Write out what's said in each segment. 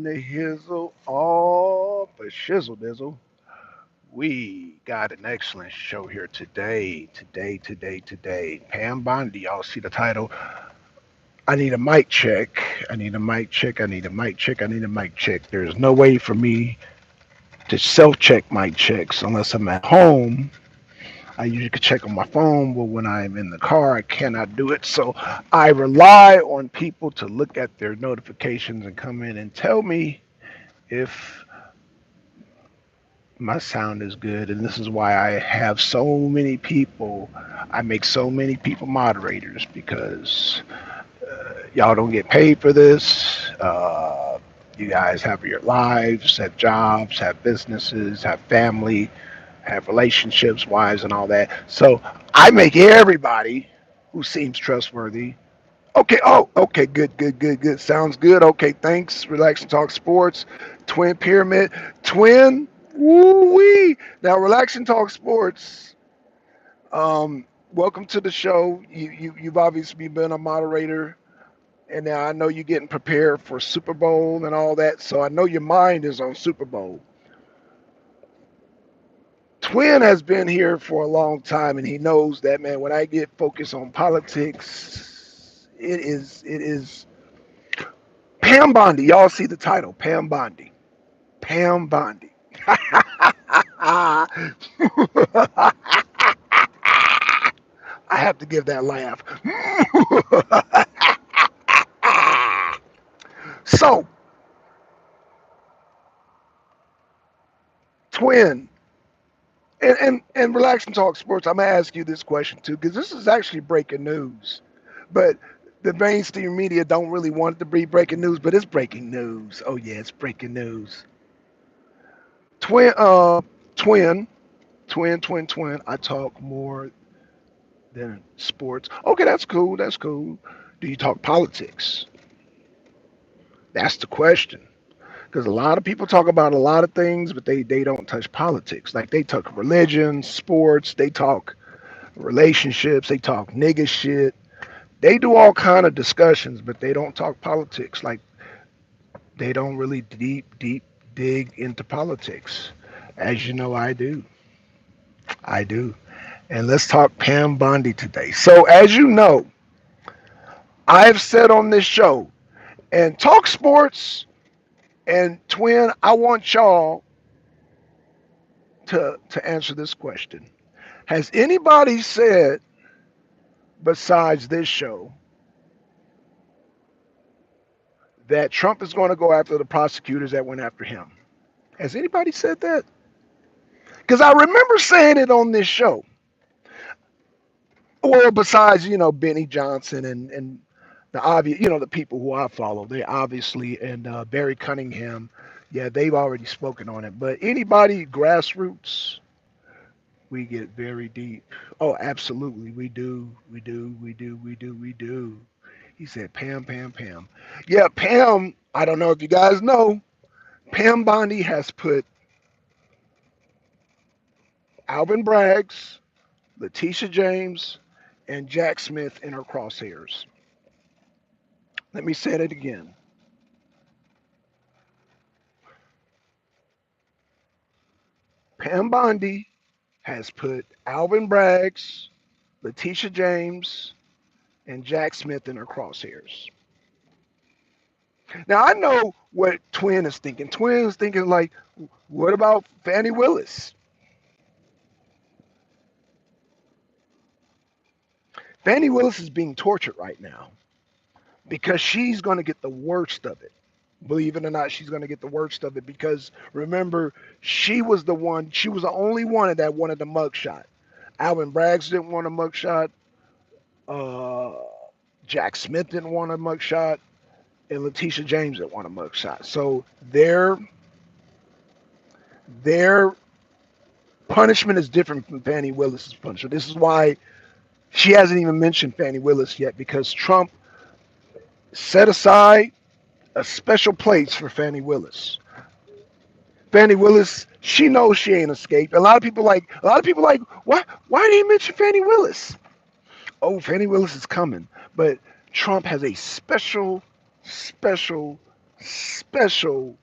The hizzle, all but shizzle dizzle. We got an excellent show here today. Pam Bondie, y'all see the title. I need a mic check. I need a mic check. I need a mic check. I need a mic check. There's no way for me to self check mic checks unless I'm at home. I usually could check on my phone, but when I'm in the car, I cannot do it. So I rely on people to look at their notifications and come in and tell me if my sound is good, and this is why I have so many people. I make so many people moderators because y'all don't get paid for this. You guys have your lives, have jobs, have businesses, have family, have relationships, wives, and all that. So I make everybody who seems trustworthy. Okay. Oh, okay. Good. Sounds good. Okay. Thanks. Relax and talk sports. Twin Pyramid. Twin. Woo wee. Now, relax and talk sports. Welcome to the show. You've obviously been a moderator, and now I know you're getting prepared for Super Bowl and all that. So I know your mind is on Super Bowl. Twin has been here for a long time, and he knows that, man. When I get focused on politics, it is Pam Bondie. Y'all see the title, Pam Bondie. Pam Bondie. I have to give that laugh. So, Twin, and relax and talk sports. I'm gonna ask you this question too, because this is actually breaking news. But the mainstream media don't really want it to be breaking news, but it's breaking news. Oh yeah, it's breaking news. Twin, twin, twin. I talk more than sports. Okay, that's cool. That's cool. Do you talk politics? That's the question. Because a lot of people talk about a lot of things, but they don't touch politics. Like they talk religion, sports, they talk relationships, they talk nigga shit. They do all kind of discussions, but they don't talk politics. Like they don't really deep dig into politics. As you know, I do. I do. And let's talk Pam Bondi today. So as you know, I've said on this show and talk sports and twin, I want y'all to answer this question. Has anybody said besides this show that Trump is going to go after the prosecutors that went after him? Has anybody said that? Because I remember saying it on this show. Well, besides, Benny Johnson and the obvious, the people who I follow, they obviously, and Barry Cunningham, yeah, they've already spoken on it. But anybody grassroots, we get very deep. Oh, absolutely, we do. He said, Pam. Yeah, Pam, I don't know if you guys know, Pam Bondi has put Alvin Braggs, Letitia James, and Jack Smith in her crosshairs. Let me say it again. Pam Bondi has put Alvin Braggs, Letitia James, and Jack Smith in her crosshairs. Now I know what Twin is thinking. Twin is thinking like, what about Fannie Willis? Fannie Willis is being tortured right now because she's going to get the worst of it. Believe it or not, she's going to get the worst of it because remember, she was the only one that wanted the mugshot. Alvin Braggs didn't want a mugshot. Uh, Jack Smith didn't want a mugshot, and Letitia James didn't want a mugshot. So their punishment is different from Fannie Willis's punishment. This is why she hasn't even mentioned Fannie Willis yet because Trump set aside a special place for Fannie Willis. Fannie Willis, she knows she ain't escaped. A lot of people like, why did he mention Fannie Willis? Oh, Fannie Willis is coming. But Trump has a special special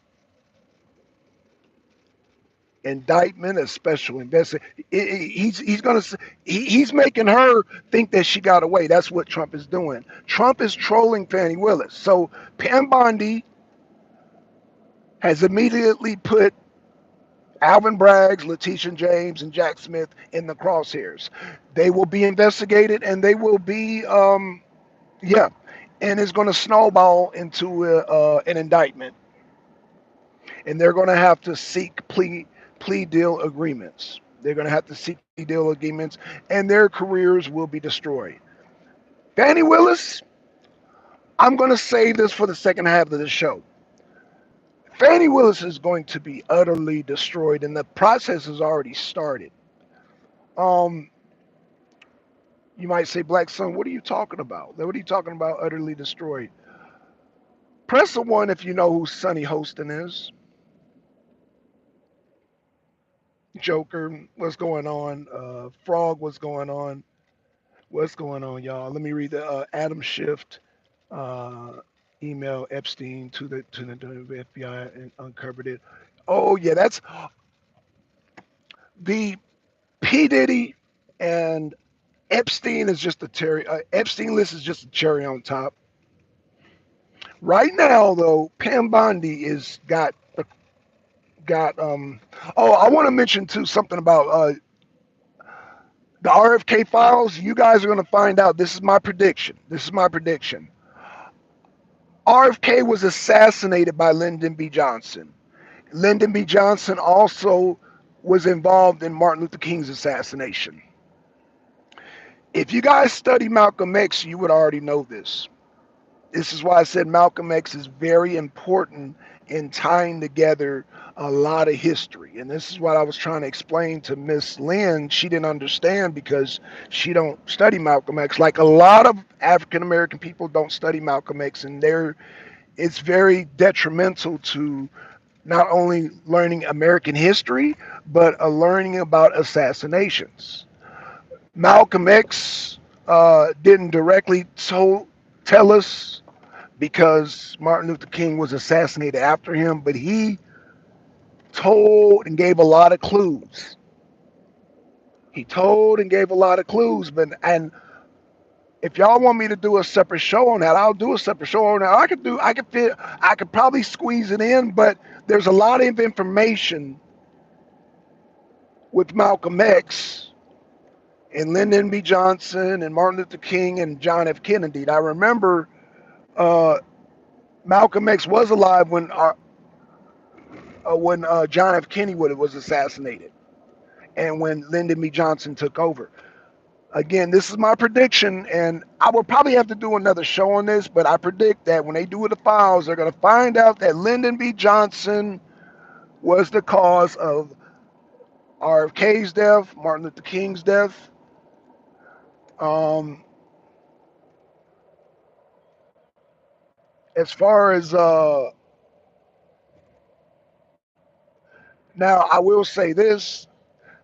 indictment, a special investigation. He's gonna he's making her think that she got away. That's what Trump is doing. Trump is trolling Fannie Willis. So Pam Bondie has immediately put Alvin Braggs, Letitia James, and Jack Smith in the crosshairs. They will be investigated, and they will be yeah, and it's going to snowball into an indictment, and they're going to have to seek plea deal agreements. They're going to have to seek plea deal agreements, and their careers will be destroyed. Fannie Willis, I'm going to save this for the second half of the show. Fannie Willis is going to be utterly destroyed, and the process has already started. Um, you might say, Black Son, what are you talking about? What are you talking about, utterly destroyed? Press a one if you know who Sonny Hostin is. Joker, what's going on? Frog, what's going on? What's going on, y'all? Let me read the Adam Shift uh, email Epstein to the FBI and uncovered it. Oh yeah, that's the P Diddy and Epstein is just a cherry. Epstein list is just a cherry on top. Right now, though, Pam Bondi is got. Oh, I want to mention too something about the RFK files. You guys are going to find out. This is my prediction. This is my prediction. RFK was assassinated by Lyndon B. Johnson. Lyndon B. Johnson also was involved in Martin Luther King's assassination. If you guys study Malcolm X, you would already know this. This is why I said Malcolm X is very important in tying together a lot of history. And this is what I was trying to explain to Miss Lynn. She didn't understand because she don't study Malcolm X. Like a lot of African American people don't study Malcolm X, and it's very detrimental to not only learning American history, but learning about assassinations. Malcolm X didn't directly tell us because Martin Luther King was assassinated after him, but he told and gave a lot of clues. He told and gave a lot of clues, but and if y'all want me to do a separate show on that, I'll do a separate show on that. I could probably squeeze it in, but there's a lot of information with Malcolm X and Lyndon B. Johnson and Martin Luther King and John F. Kennedy. I remember uh, Malcolm X was alive when John F. Kennedy was assassinated and when Lyndon B. Johnson took over. Again, this is my prediction, and I will probably have to do another show on this, but I predict that when they do the files, they're going to find out that Lyndon B. Johnson was the cause of RFK's death, Martin Luther King's death. Um, as far as now, I will say this: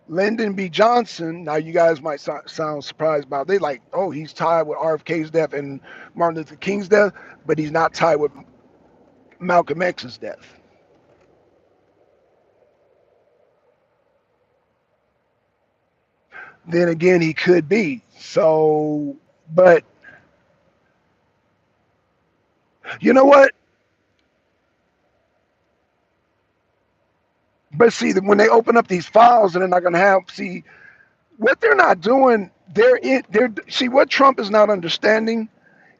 Lyndon B. Johnson. Now, you guys might sound surprised about. They like, oh, he's tied with RFK's death and Martin Luther King's death, but he's not tied with Malcolm X's death. Then again, he could be. So, but you know what? But see, when they open up these files, and they're not going to have see what they're not doing. They're see what Trump is not understanding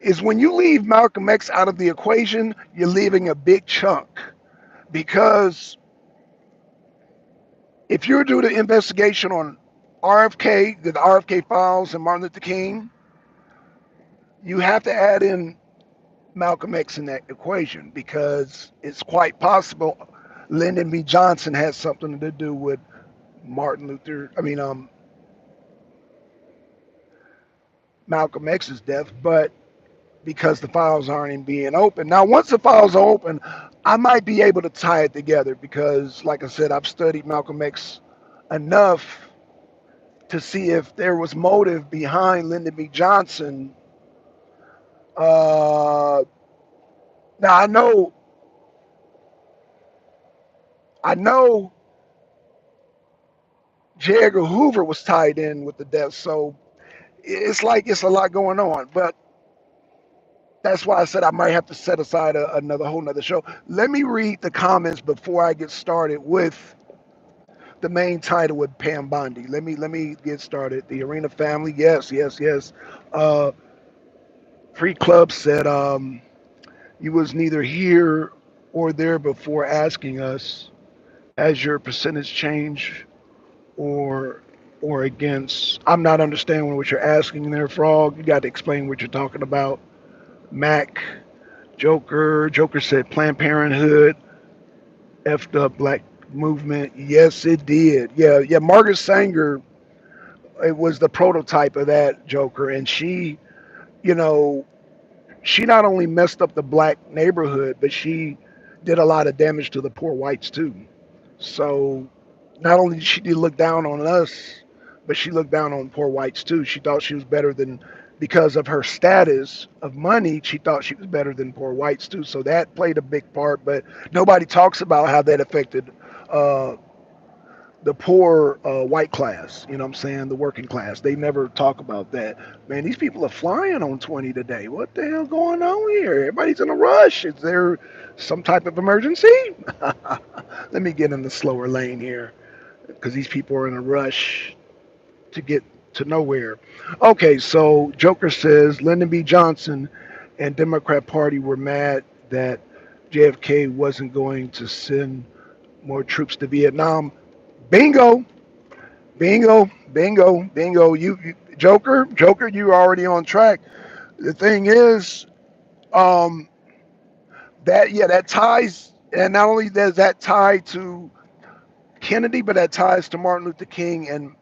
is when you leave Malcolm X out of the equation, you're leaving a big chunk because if you do the investigation on RFK, the RFK files and Martin Luther King, you have to add in Malcolm X in that equation because it's quite possible Lyndon B. Johnson has something to do with Martin Luther. I mean, Malcolm X's death, but because the files aren't even being open. Now, once the files are open, I might be able to tie it together because, like I said, I've studied Malcolm X enough to see if there was motive behind Lyndon B. Johnson. Uh, now, I know I know J. Edgar Hoover was tied in with the death, so it's like it's a lot going on. But that's why I said I might have to set aside another whole nother show. Let me read the comments before I get started with the main title with Pam Bondie. Let me get started. The Arena family, yes, yes, yes. Uh, Free Club said you was neither here or there before asking us. Has your percentage changed or against? I'm not understanding what you're asking there, Frog. You got to explain what you're talking about. Mac, Joker said Planned Parenthood effed up black movement. Yes, it did. Yeah, yeah. Margaret Sanger, it was the prototype of that Joker, and she, you know, she not only messed up the black neighborhood, but she did a lot of damage to the poor whites too. So not only did she look down on us, but she looked down on poor whites too. She thought she was better than, because of her status of money, she thought she was better than poor whites too. So that played a big part, but nobody talks about how that affected uh, the poor white class. You know what I'm saying? The working class. They never talk about that. Man, these people are flying on 20 today. What the hell going on here? Everybody's in a rush. Is there some type of emergency? Let me get in the slower lane here because these people are in a rush to get to nowhere. Okay, so Joker says Lyndon B. Johnson and Democrat Party were mad that JFK wasn't going to send more troops to Vietnam. Bingo, bingo, bingo, bingo. Joker, you already on track. The thing is, um, that ties, and not only does that tie to Kennedy, but that ties to Martin Luther King and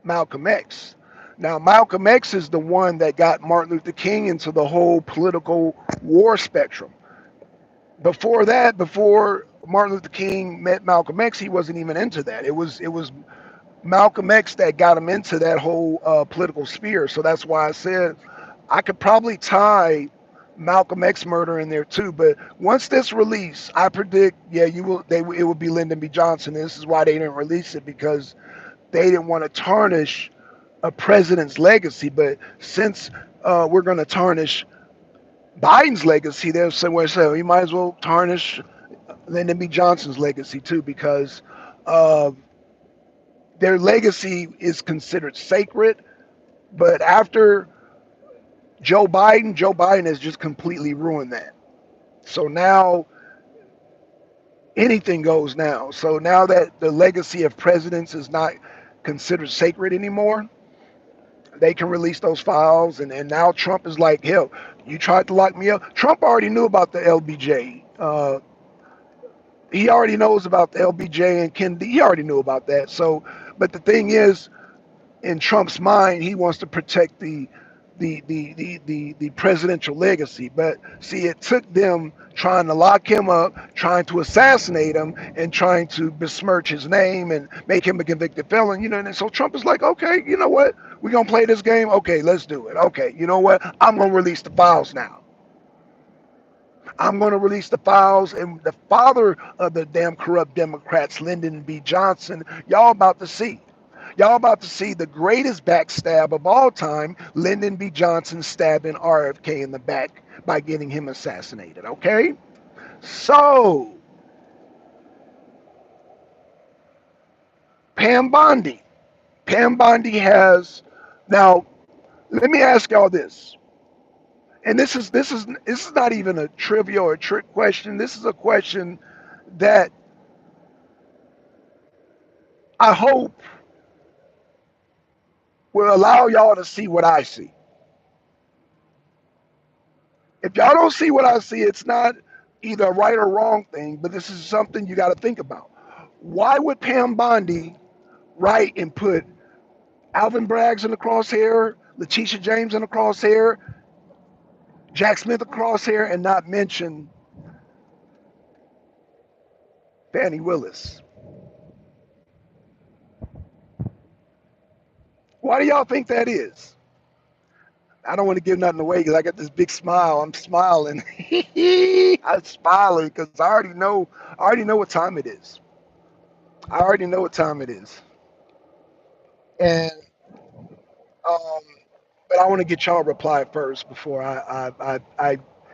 Malcolm X. Now, Malcolm X is the one that got Martin Luther King into the whole political war spectrum. Before that, before Martin Luther King met Malcolm X, he wasn't even into that. It was Malcolm X that got him into that whole political sphere. So that's why I said I could probably tie Malcolm X murder in there too. But once this release, I predict, yeah, you will. It would be Lyndon B. Johnson. And this is why they didn't release it, because they didn't want to tarnish a president's legacy. But since we're going to tarnish Biden's legacy, they're somewhere saying we might as well tarnish Lyndon B. Johnson's legacy too, because uh, their legacy is considered sacred. But after Joe Biden has just completely ruined that. So now anything goes now. So now that the legacy of presidents is not considered sacred anymore, they can release those files. And now Trump is like, hell, you tried to lock me up. Trump already knew about the LBJ. He already knows about the LBJ and Kennedy. He already knew about that. So, but the thing is, in Trump's mind, he wants to protect the presidential legacy. But see, it took them trying to lock him up, trying to assassinate him, and trying to besmirch his name and make him a convicted felon. You know, and so Trump is like, okay, you know what? We're gonna play this game. Okay, let's do it. Okay, you know what? I'm gonna release the files now. I'm going to release the files. And the father of the damn corrupt Democrats, Lyndon B. Johnson, y'all about to see. Y'all about to see the greatest backstab of all time, Lyndon B. Johnson stabbing RFK in the back by getting him assassinated, okay? So, Pam Bondie. Pam Bondie has, now, let me ask y'all this. And this is not even a trivial or trick question. This is a question that I hope will allow y'all to see what I see. If y'all don't see what I see, it's not either a right or wrong thing, but this is something you got to think about. Why would Pam Bondi write and put Alvin Braggs in the crosshair, Letitia James in the crosshair, Jack Smith in the crosshair, and not mention Fannie Willis? Why do y'all think that is? I don't want to give nothing away because I got this big smile. I'm smiling. I'm smiling because I already know what time it is. I already know what time it is. And um, but I want to get y'all reply first before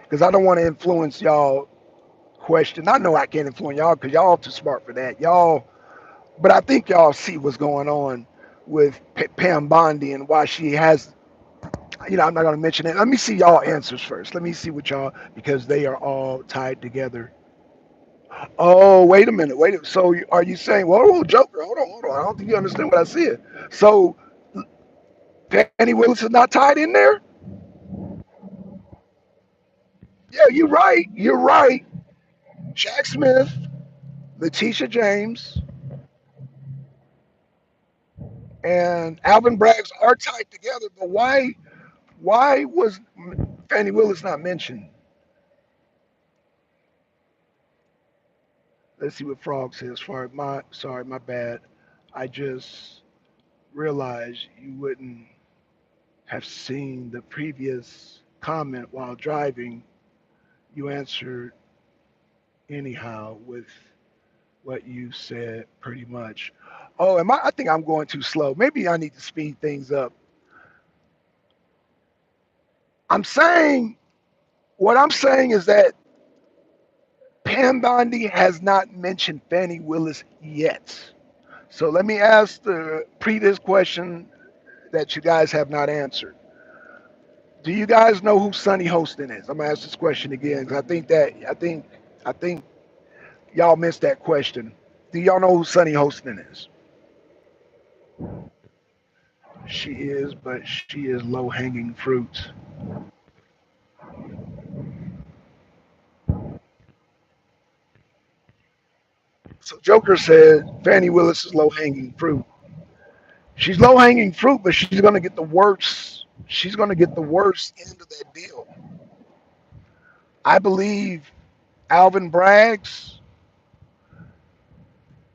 because I don't want to influence y'all question. I know I can't influence y'all because y'all too smart for that. Y'all, but I think y'all see what's going on with Pam Bondie and why she has. I'm not going to mention it. Let me see y'all answers first. Let me see what y'all because they are all tied together. Oh, wait a minute. So are you saying, well, Joker, hold on. I don't think you understand what I said. So Fannie Willis is not tied in there? Yeah, you're right. You're right. Jack Smith, Letitia James, and Alvin Braggs are tied together. But why was Fannie Willis not mentioned? Let's see what Frog says. Sorry, my bad. I just realized you wouldn't have seen the previous comment while driving. You answered anyhow with what you said pretty much. Oh, I think I'm going too slow. Maybe I need to speed things up. I'm saying what I'm saying is that Pam Bondi has not mentioned Fannie Willis yet. So let me ask the previous question that you guys have not answered. Do you guys know who Sonny Hostin is? I'm gonna ask this question again because I think y'all missed that question. Do y'all know who Sonny Hostin is? She is, but she is low hanging fruit. So Joker said Fannie Willis is low hanging fruit. She's low hanging fruit, but she's gonna get the worst. She's gonna get the worst end of that deal. I believe Alvin Braggs,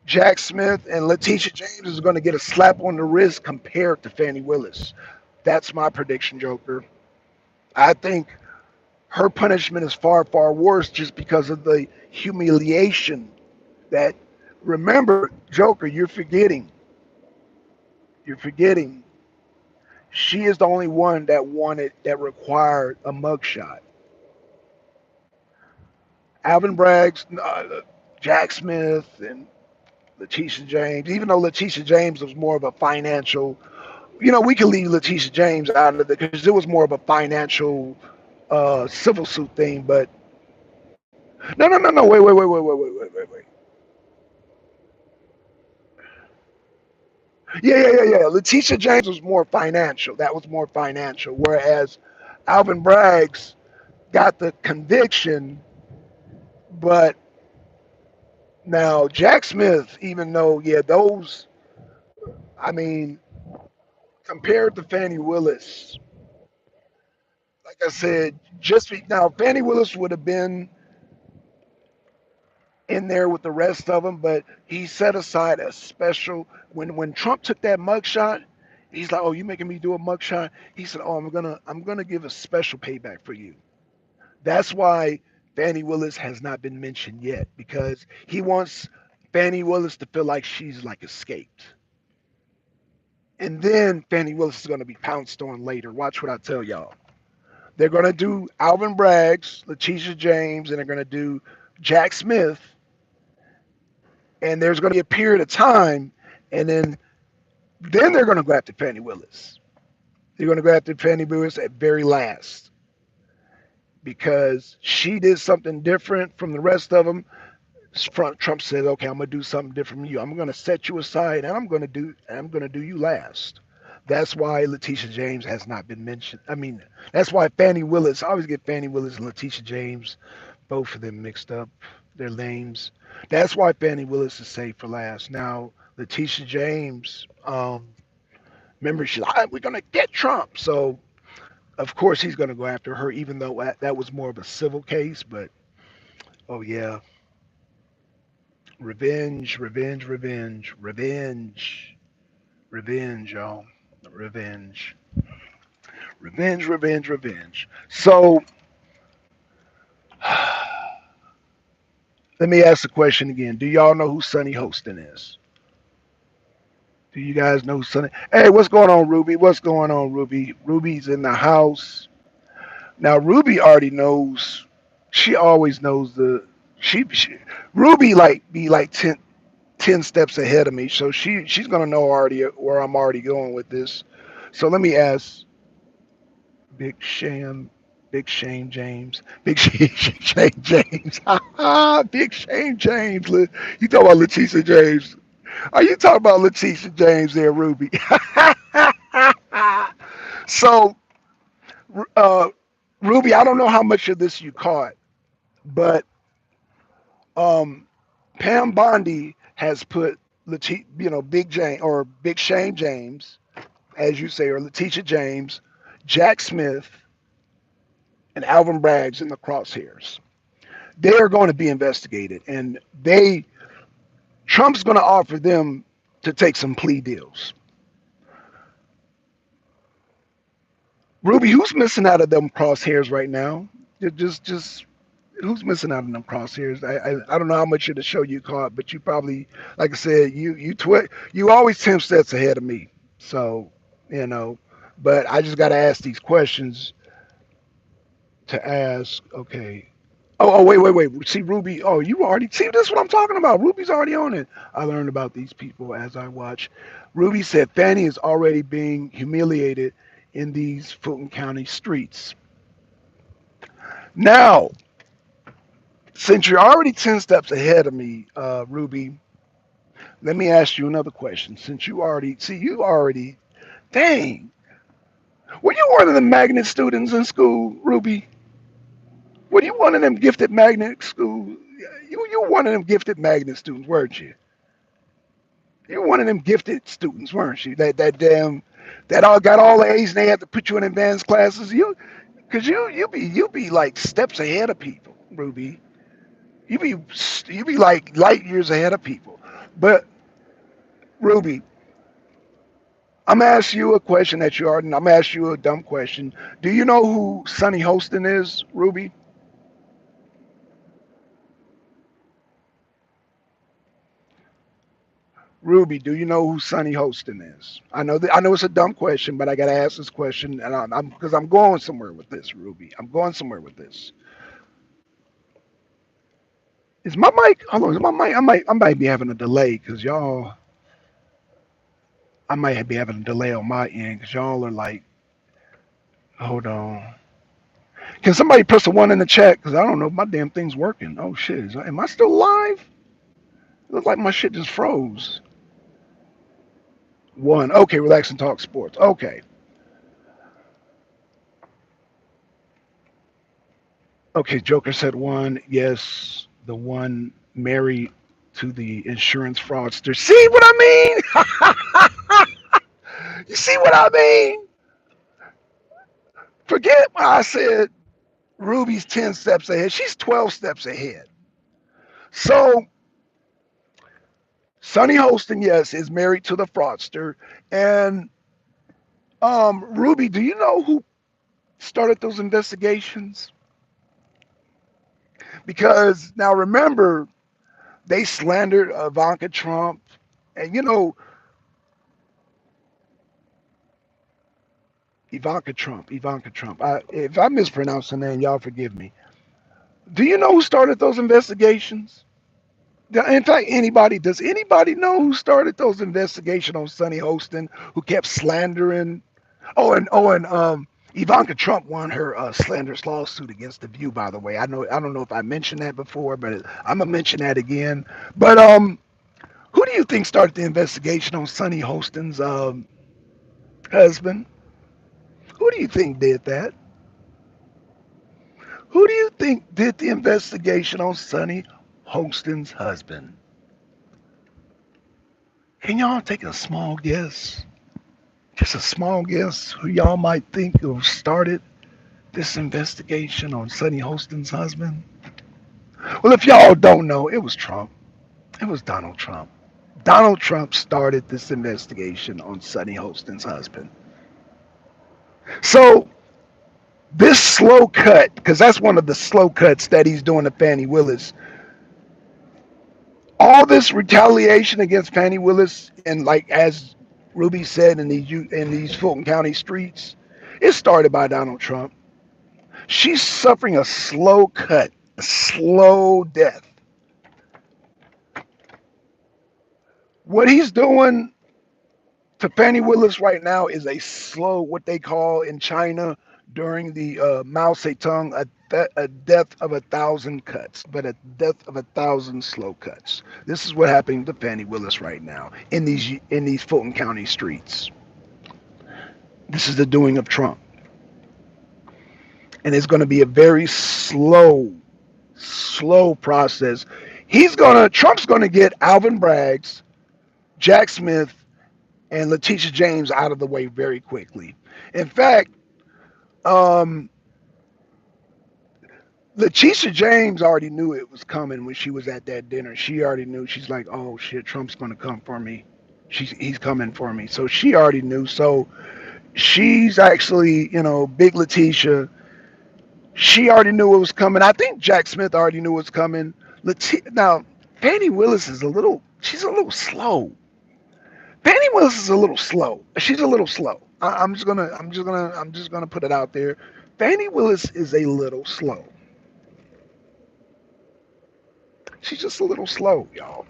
Jack Smith, and Letitia James is going to get a slap on the wrist compared to Fannie Willis. That's my prediction, Joker. I think her punishment is far, far worse just because of the humiliation that. Remember, Joker, you're forgetting. She is the only one that required a mugshot. Alvin Braggs, Jack Smith, and Letitia James. Even though Letitia James was more of a financial, we can leave Letitia James out of it because it was more of a financial civil suit thing. But no, no, no, no. Wait. Yeah. Letitia James was more financial. That was more financial. Whereas Alvin Braggs got the conviction, but now Jack Smith, even though I mean, compared to Fannie Willis, like I said, now Fannie Willis would have been in there with the rest of them, but he set aside a special when Trump took that mugshot. He's like, "Oh, you making me do a mugshot?" He said, "Oh, I'm gonna give a special payback for you." That's why Fannie Willis has not been mentioned yet because he wants Fannie Willis to feel like she's like escaped, and then Fannie Willis is gonna be pounced on later. Watch what I tell y'all. They're gonna do Alvin Braggs, Letitia James, and they're gonna do Jack Smith, and there's going to be a period of time, and then they're going to go after Fannie Willis. They're going to go after Fannie Willis at very last because she did something different from the rest of them. Trump said, "Okay, I'm going to do something different from you. I'm going to set you aside, and I'm going to do you last." That's why Letitia James has not been mentioned. I mean, that's why Fannie Willis. I always get Fannie Willis and Letitia James, both of them mixed up. Their names. That's why Fannie Willis is saved for last. Now, Letitia James, remember, she's like, we're going to get Trump. So, of course, he's going to go after her, even though that was more of a civil case. But, oh, yeah. Revenge, y'all. Revenge. Revenge, revenge, revenge. So let me ask the question again. Do y'all know who Sonny Hostin is? Do you guys know who Sonny? Hey, what's going on, Ruby? What's going on, Ruby? Ruby's in the house. Now, Ruby already knows. She always knows she Ruby like be like 10 steps ahead of me. So she's gonna know already where I'm already going with this. So let me ask Big Sham, Big Shame James, Big Shame James, Big Shame James. You talking about Letitia James? Are you talking about Letitia James there, Ruby? So, uh, Ruby, I don't know how much of this you caught, but um, Pam Bondie has put Big James or Big Shame James, as you say, or Letitia James, Jack Smith, and Alvin Braggs in the crosshairs. They are going to be investigated, and Trump's going to offer them to take some plea deals. Ruby, who's missing out of them crosshairs right now? Just who's missing out of them crosshairs? I don't know how much of the show you caught, but you probably, like I said, you always 10 steps ahead of me. So you know, but I just got to ask these questions to ask. Okay. Wait. See, Ruby. Oh, you already see. This is what I'm talking about. Ruby's already on it. I learned about these people as I watch. Ruby said Fannie is already being humiliated in these Fulton County streets. Now, since you're already 10 steps ahead of me, Ruby, let me ask you another question. Since you already, dang, were you one of the magnet students in school, Ruby? Were you one of them gifted magnet school? You were one of them gifted magnet students, weren't you? You were one of them gifted students, weren't you? That all got all the A's and they had to put you in advanced classes. Cause you be like steps ahead of people, Ruby. You be you be like light years ahead of people. But Ruby, I'm gonna ask you a question that you already. I'm gonna ask you a dumb question. Do you know who Sonny Hostin is, Ruby? Ruby, do you know who Sonny Hostin is? I know it's a dumb question, but I gotta ask this question, and I'm because I'm going somewhere with this, Ruby. I'm going somewhere with this. Is my mic? Hold on, is my mic? I might be having a delay because y'all. I might be having a delay on my end because y'all are like, hold on. Can somebody press a one in the chat? Because I don't know if my damn thing's working. Oh shit, am I still live? It looks like my shit just froze. One. Okay, relax and talk sports. Okay. Okay, Joker said one. Yes, the one married to the insurance fraudster. See what I mean? You see what I mean? Forget what I said. Ruby's 10 steps ahead. She's 12 steps ahead. So, Sonny Hostin, yes, is married to the fraudster. And Ruby, do you know who started those investigations? Because now remember, they slandered Ivanka Trump. And Ivanka Trump. If I mispronounce the name, y'all forgive me. Do you know who started those investigations? In fact, does anybody know who started those investigations on Sonny Hostin, who kept slandering? And Ivanka Trump won her slanderous lawsuit against the View. By the way, I don't know if I mentioned that before, but I'm gonna mention that again. But who do you think started the investigation on Sonny Hostin's husband? Who do you think did that? Who do you think did the investigation on Sonny Hostin's husband? Can y'all take a small guess? Just a small guess who y'all might think of started this investigation on Sonny Hostin's husband? Well, if y'all don't know, it was Trump. It was Donald Trump. Donald Trump started this investigation on Sonny Hostin's husband. So This slow cut, because that's one of the slow cuts that he's doing to Fannie Willis. All this retaliation against Fannie Willis, and like as Ruby said in these Fulton County streets, it started by Donald Trump. She's suffering a slow cut, a slow death. What he's doing to Fannie Willis right now is a slow, what they call in China during the Mao Zedong, a death of 1,000 cuts, but a death of 1,000 slow cuts. This is what happening to Fannie Willis right now in these Fulton County streets. This is the doing of Trump, and it's going to be a very slow process. Trump's gonna get Alvin Braggs, Jack Smith, and Letitia James out of the way very quickly. In fact, um, Letitia James already knew it was coming when she was at that dinner. She already knew. She's like, "Oh shit, Trump's gonna come for me. He's coming for me." So she already knew. So she's actually, Big Letitia. She already knew it was coming. I think Jack Smith already knew it was coming. Now, Fannie Willis is a little. She's a little slow. Fannie Willis is a little slow. She's a little slow. I'm just gonna put it out there. Fannie Willis is a little slow. She's just a little slow, y'all.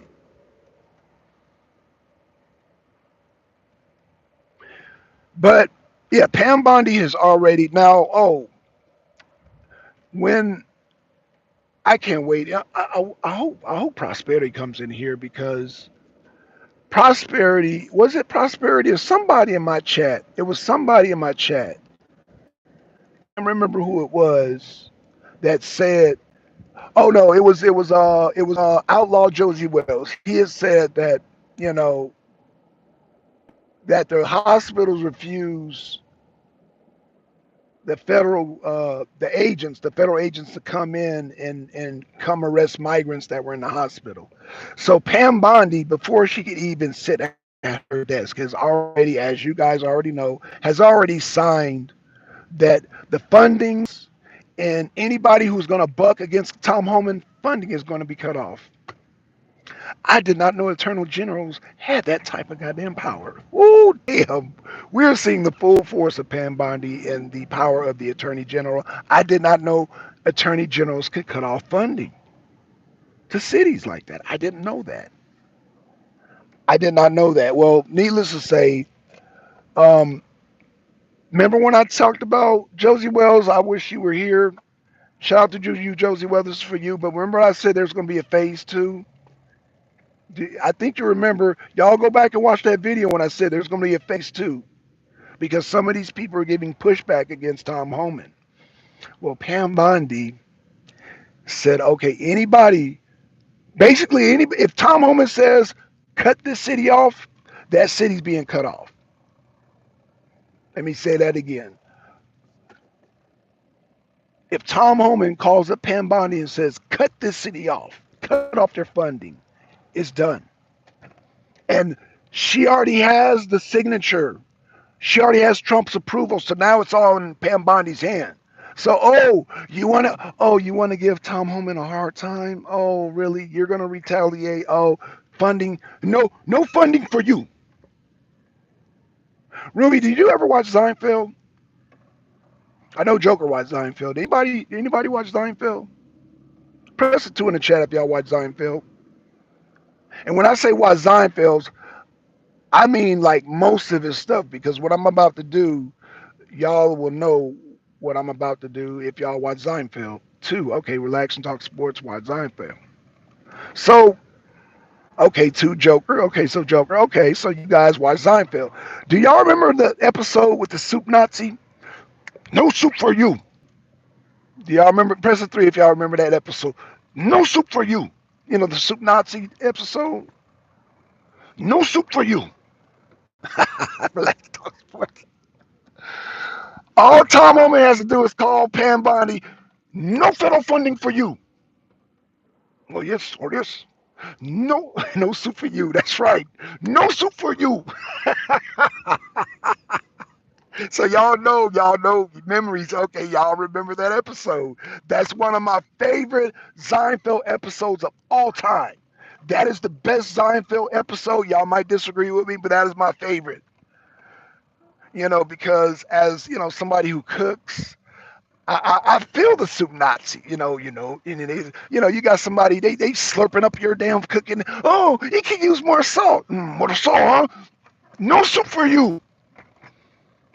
But yeah, Pam Bondie has already now. Oh, when I can't wait. I hope Prosperity comes in here because Prosperity was it Prosperity or somebody in my chat? It was somebody in my chat. I can't remember who it was that said. Oh no, it was Outlaw Josie Wells. He has said that you know that the hospitals refuse the federal agents to come in and come arrest migrants that were in the hospital. So Pam Bondi, before she could even sit at her desk, has already, as you guys already know, has already signed that the fundings and anybody who's going to buck against Tom Homan funding is going to be cut off. I did not know Eternal Generals had that type of goddamn power. Ooh, damn. We're seeing the full force of Pam Bondi and the power of the Attorney General. I did not know Attorney Generals could cut off funding to cities like that. I didn't know that. I did not know that. Well, needless to say, um, remember when I talked about Josie Wells? I wish you were here. Shout out to you, Josie Wells, this is for you. But remember I said there's going to be a phase two? I think you remember. Y'all go back and watch that video when I said there's going to be a phase two because some of these people are giving pushback against Tom Homan. Well, Pam Bondi said, okay, if Tom Homan says cut this city off, that city's being cut off. Let me say that again. If Tom Homan calls up Pam Bondi and says cut this city off, cut off their funding, it's done. And she already has the signature. She already has Trump's approval, so now it's all in Pam Bondi's hand. So, you want to give Tom Homan a hard time? Oh, really? You're gonna retaliate? Oh, funding? No funding for you. Ruby, did you ever watch Seinfeld? I know Joker watched Seinfeld. Anybody watch Seinfeld? Press a two in the chat if y'all watch Seinfeld. And when I say watch Seinfeld, I mean like most of his stuff because what I'm about to do, y'all will know what I'm about to do if y'all watch Seinfeld. Two, okay, relax and talk sports, watch Seinfeld. So, okay, two Joker. Okay, so Joker. Okay, so you guys watch Seinfeld. Do y'all remember the episode with the soup Nazi? No soup for you. Do y'all remember? Press a three if y'all remember that episode. No soup for you. You know the soup Nazi episode. No soup for you. Relax, talk sports. All Tom Homan has to do is call Pam Bondi. No federal funding for you. Well, yes, or yes. No, no soup for you. That's right. No soup for you. So y'all know memories. Okay, y'all remember that episode. That's one of my favorite Seinfeld episodes of all time. That is the best Seinfeld episode. Y'all might disagree with me, but that is my favorite. Because as somebody who cooks, I feel the soup Nazi. You got somebody they slurping up your damn cooking. Oh, he can use more salt. More salt, huh? No soup for you.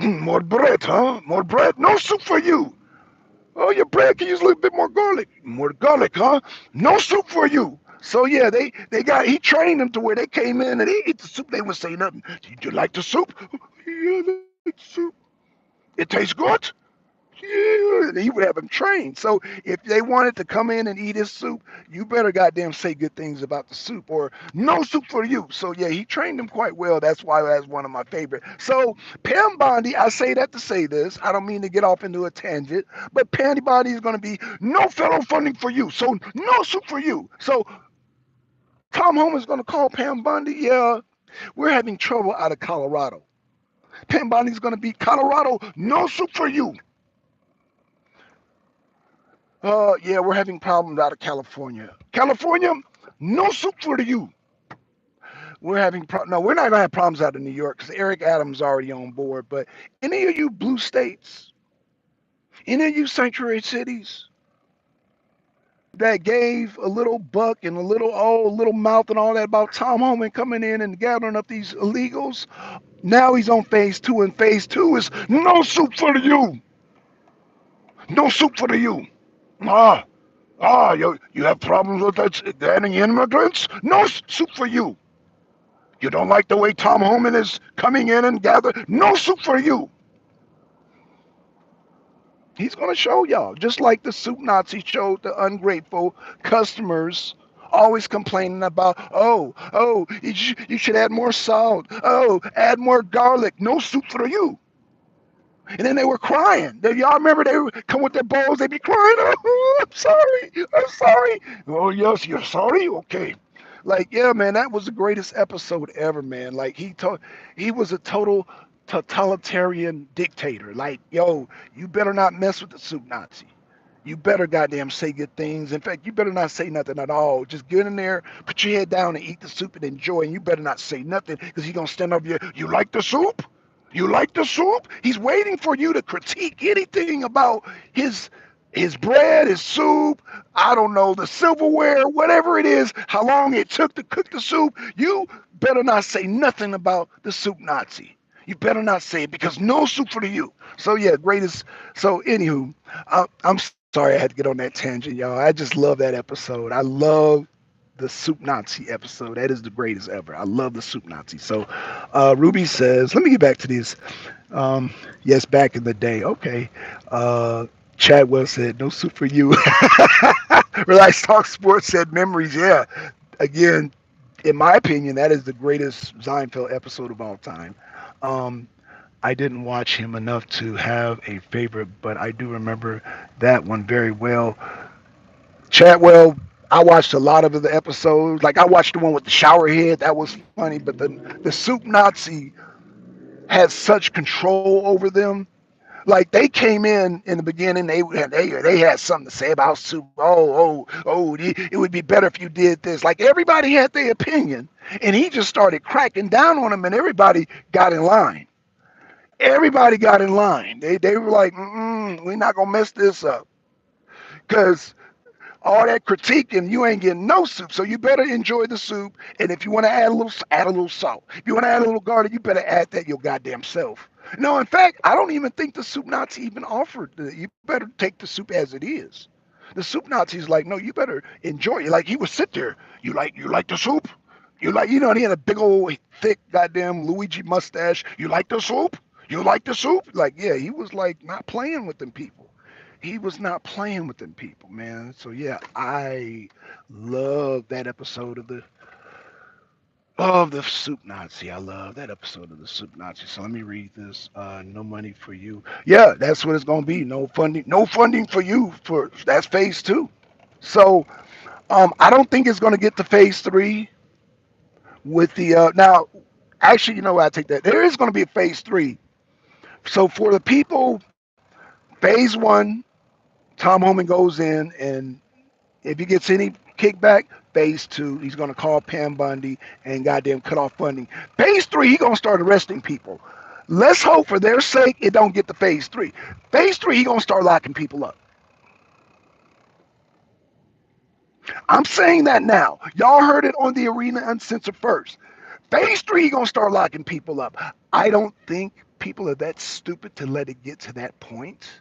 More bread, huh? More bread? No soup for you. Oh, your bread can use a little bit more garlic. More garlic, huh? No soup for you. So yeah, he trained them to where they came in and they ate the soup. They wouldn't say nothing. Did you like the soup? Yeah, I like the soup. It tastes good? Yeah. And he would have them trained. So if they wanted to come in and eat his soup, you better goddamn say good things about the soup or no soup for you. So yeah, he trained them quite well. That's why that's one of my favorite. So Pam Bondie, I say that to say this. I don't mean to get off into a tangent, but Pam Bondie is going to be no federal funding for you. So no soup for you. So Tom Homan is going to call Pam Bondie. Yeah, we're having trouble out of Colorado. Pam Bondie's going to be Colorado. No soup for you. Yeah, we're having problems out of California. California, no soup for you. No, we're not gonna have problems out of New York because Eric Adams is already on board. But any of you blue states, any of you sanctuary cities that gave a little buck and a little mouth and all that about Tom Homan coming in and gathering up these illegals, now he's on phase two, and phase two is no soup for you. No soup for you. Ah, you have problems with that getting immigrants? No soup for you. You don't like the way Tom Homan is coming in and gather? No soup for you. He's going to show y'all, just like the soup Nazi showed the ungrateful customers always complaining about, you should add more salt. Oh, add more garlic. No soup for you. And then they were crying. Y'all remember they would come with their bowls, they'd be crying, oh, I'm sorry, I'm sorry. Oh, yes, you're sorry? Okay. Like, yeah, man, that was the greatest episode ever, man. Like, he was a total totalitarian dictator. Like, yo, you better not mess with the soup Nazi. You better goddamn say good things. In fact, you better not say nothing at all. Just get in there, put your head down and eat the soup and enjoy. And you better not say nothing because he's going to stand up here. You like the soup? You like the soup? He's waiting for you to critique anything about his bread, his soup, I don't know, the silverware, whatever it is, how long it took to cook the soup. You better not say nothing about the soup Nazi. You better not say it because no soup for you. So yeah, greatest. So anywho, I'm sorry I had to get on that tangent, y'all. I just love that episode. I love the Soup Nazi episode. That is the greatest ever. I love the Soup Nazi. So Ruby says, let me get back to these. Um, yes, back in the day. Okay. Uh, Chadwell said, no soup for you. Relax Talk Sports said, memories. Yeah. Again, in my opinion, that is the greatest Seinfeld episode of all time. Um, I didn't watch him enough to have a favorite, but I do remember that one very well. Chadwell, I watched a lot of the episodes. Like I watched the one with the shower head, that was funny. But the Soup Nazi had such control over them. Like they came in the beginning, they had something to say about soup. It would be better if you did this. Like everybody had their opinion, and he just started cracking down on them, and everybody got in line. Everybody got in line. They were like, we're not gonna mess this up because all that critique and you ain't getting no soup. So you better enjoy the soup. And if you want to add a little salt. If you want to add a little garlic, you better add that your goddamn self. No, in fact, I don't even think the soup Nazi even offered. You better take the soup as it is. The soup Nazi's like, no, you better enjoy it. Like he would sit there. You like the soup? And he had a big old thick goddamn Luigi mustache. You like the soup? You like the soup? Like, yeah, he was like not playing with them people. He was not playing with them people, man. So yeah, I love that episode of the Soup Nazi. I love that episode of the Soup Nazi. So let me read this. No money for you. Yeah, that's what it's gonna be. No funding. No funding for you. For that's phase two. So I don't think it's gonna get to phase three with the now. Actually, you know what? I take that. There is gonna be a phase three, So for the people, phase one, Tom Homan goes in, and if he gets any kickback, phase two, he's going to call Pam Bondie and goddamn cut off funding. Phase three, he's going to start arresting people. Let's hope for their sake it don't get to phase three. Phase three, he's going to start locking people up. I'm saying that now. Y'all heard it on the Arena Uncensored first. Phase three, he's going to start locking people up. I don't think people are that stupid to let it get to that point.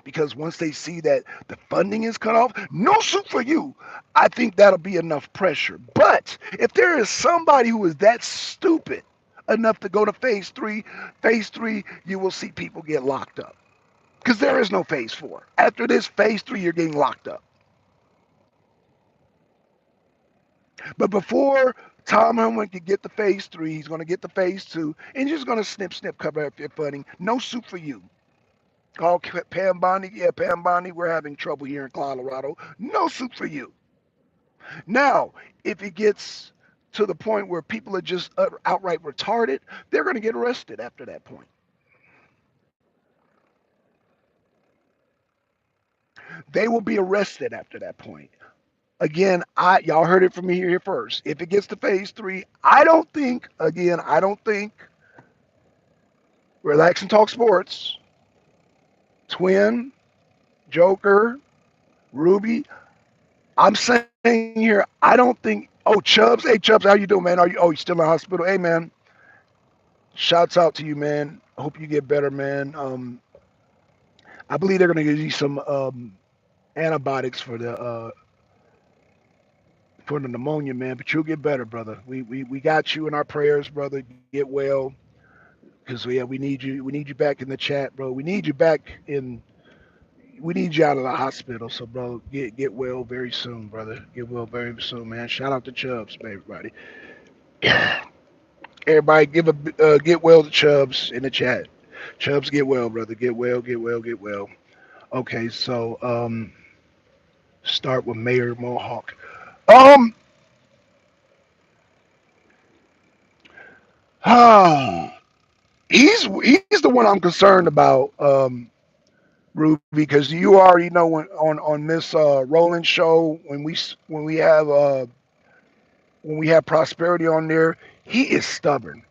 Because once they see that the funding is cut off, no suit for you, I think that'll be enough pressure. But if there is somebody who is that stupid enough to go to phase three, you will see people get locked up. Because there is no phase four. After this phase three, you're getting locked up. But before Tom Homan can get to phase three, he's going to get to phase two, and he's just going to snip, cover up your funding. No suit for you. Call Pam Bondie. Yeah, Pam Bondie, we're having trouble here in Colorado. No suit for you. Now, if it gets to the point where people are just outright retarded, they're going to get arrested after that point. They will be arrested after that point. Again, y'all heard it from me here first. If it gets to phase three, I don't think Relax and Talk Sports, Twin, Joker, Ruby, I'm saying here, I don't think. Oh, Chubbs. Hey, Chubbs, how you doing, man? Are you? Oh, you still in the hospital? Hey, man. Shouts out to you, man. Hope you get better, man. I believe they're gonna give you some antibiotics for the pneumonia, man. But you'll get better, brother. We got you in our prayers, brother. Get well, because yeah, we need you. We need you back in the chat, bro. We need you back in. We need you out of the hospital. So, bro, get well very soon, brother. Get well very soon, man. Shout out to Chubbs, everybody. Everybody, give a get well to Chubbs in the chat. Chubbs, get well, brother. Get well, get well, get well. Okay, so start with Mayor Mohawk. Um, he's the one I'm concerned about, Ruby, because you already know on Miss Roland show when we have prosperity on there, he is stubborn.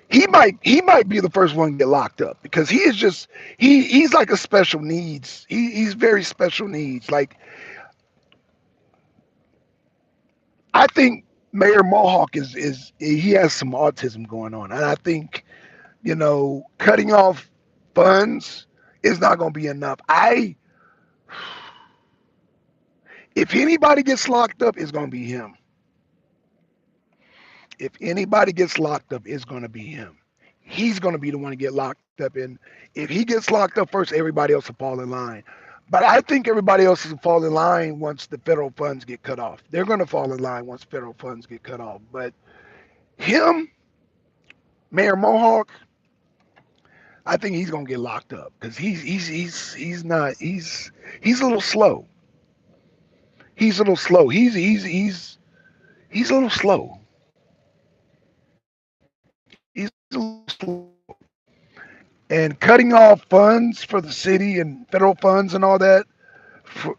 He might be the first one to get locked up because he is just he's like a special needs. He's very special needs. Like I think Mayor Mohawk is he has some autism going on, and I think cutting off funds is not going to be enough. I If anybody gets locked up, it's going to be him. If anybody gets locked up, it's going to be him. He's going to be the one to get locked up. And if he gets locked up first, everybody else will fall in line. But I think everybody else will fall in line once the federal funds get cut off. They're going to fall in line once federal funds get cut off. But him, Mayor Mohawk, I think he's going to get locked up because he's not he's a little slow. He's a little slow. He's a little slow. He's a little slow. And cutting off funds for the city and federal funds and all that for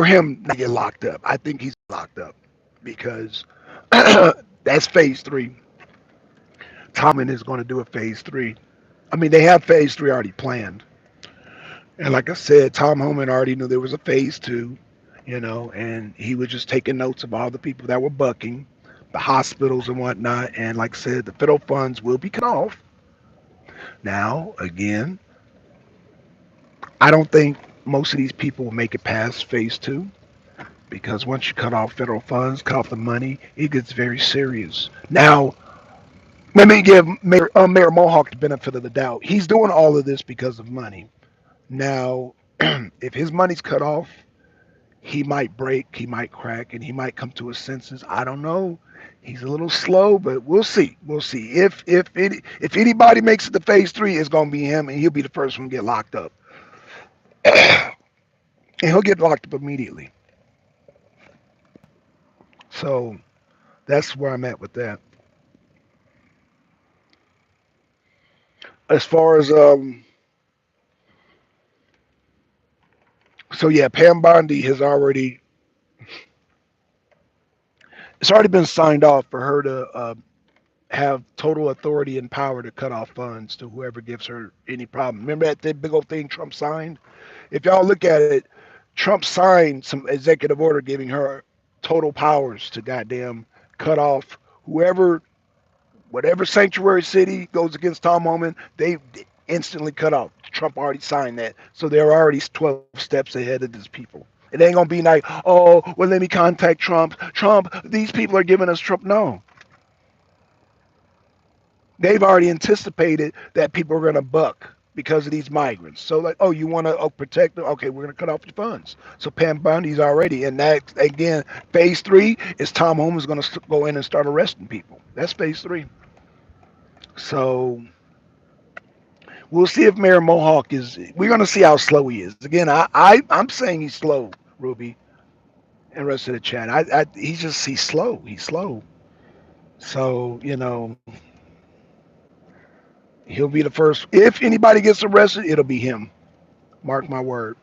him to get locked up. I think he's locked up because that's phase three. Tomlin is going to do a phase three. I mean, they have phase three already planned. And like I said, Tom Homan already knew there was a phase two, and he was just taking notes of all the people that were bucking, the hospitals and whatnot. And like I said, the federal funds will be cut off. Now, again, I don't think most of these people will make it past phase two because once you cut off federal funds, cut off the money, it gets very serious. Now, let me give Mayor Mohawk the benefit of the doubt. He's doing all of this because of money. Now, if his money's cut off, he might break, he might crack, and he might come to his senses. I don't know. He's a little slow, but we'll see. We'll see. If anybody makes it to phase three, it's gonna be him, and he'll be the first one to get locked up, and he'll get locked up immediately. So That's where I'm at with that. As far as so yeah, Pam Bondi has already it's already been signed off for her to have total authority and power to cut off funds to whoever gives her any problem. Remember that big old thing Trump signed? If y'all look at it, Trump signed some executive order giving her total powers to goddamn cut off whoever, whatever sanctuary city goes against Tom Homan, they instantly cut off. Trump already signed that. So they're already 12 steps ahead of these people. It ain't gonna be like, oh, well, let me contact Trump. Trump, these people are giving us Trump. No, they've already anticipated that people are going to buck because of these migrants. So like, oh, you want to protect them? Okay, we're going to cut off your funds. So Pam Bundy's already, and that again, phase three is Tom Holmes going to go in and start arresting people. That's phase three. So we'll see if Mayor Mohawk is. We're going to see how slow he is. Again, I'm saying he's slow, Ruby, and rest of the chat. He's slow. He's slow. So he'll be the first. If anybody gets arrested, it'll be him. Mark my word.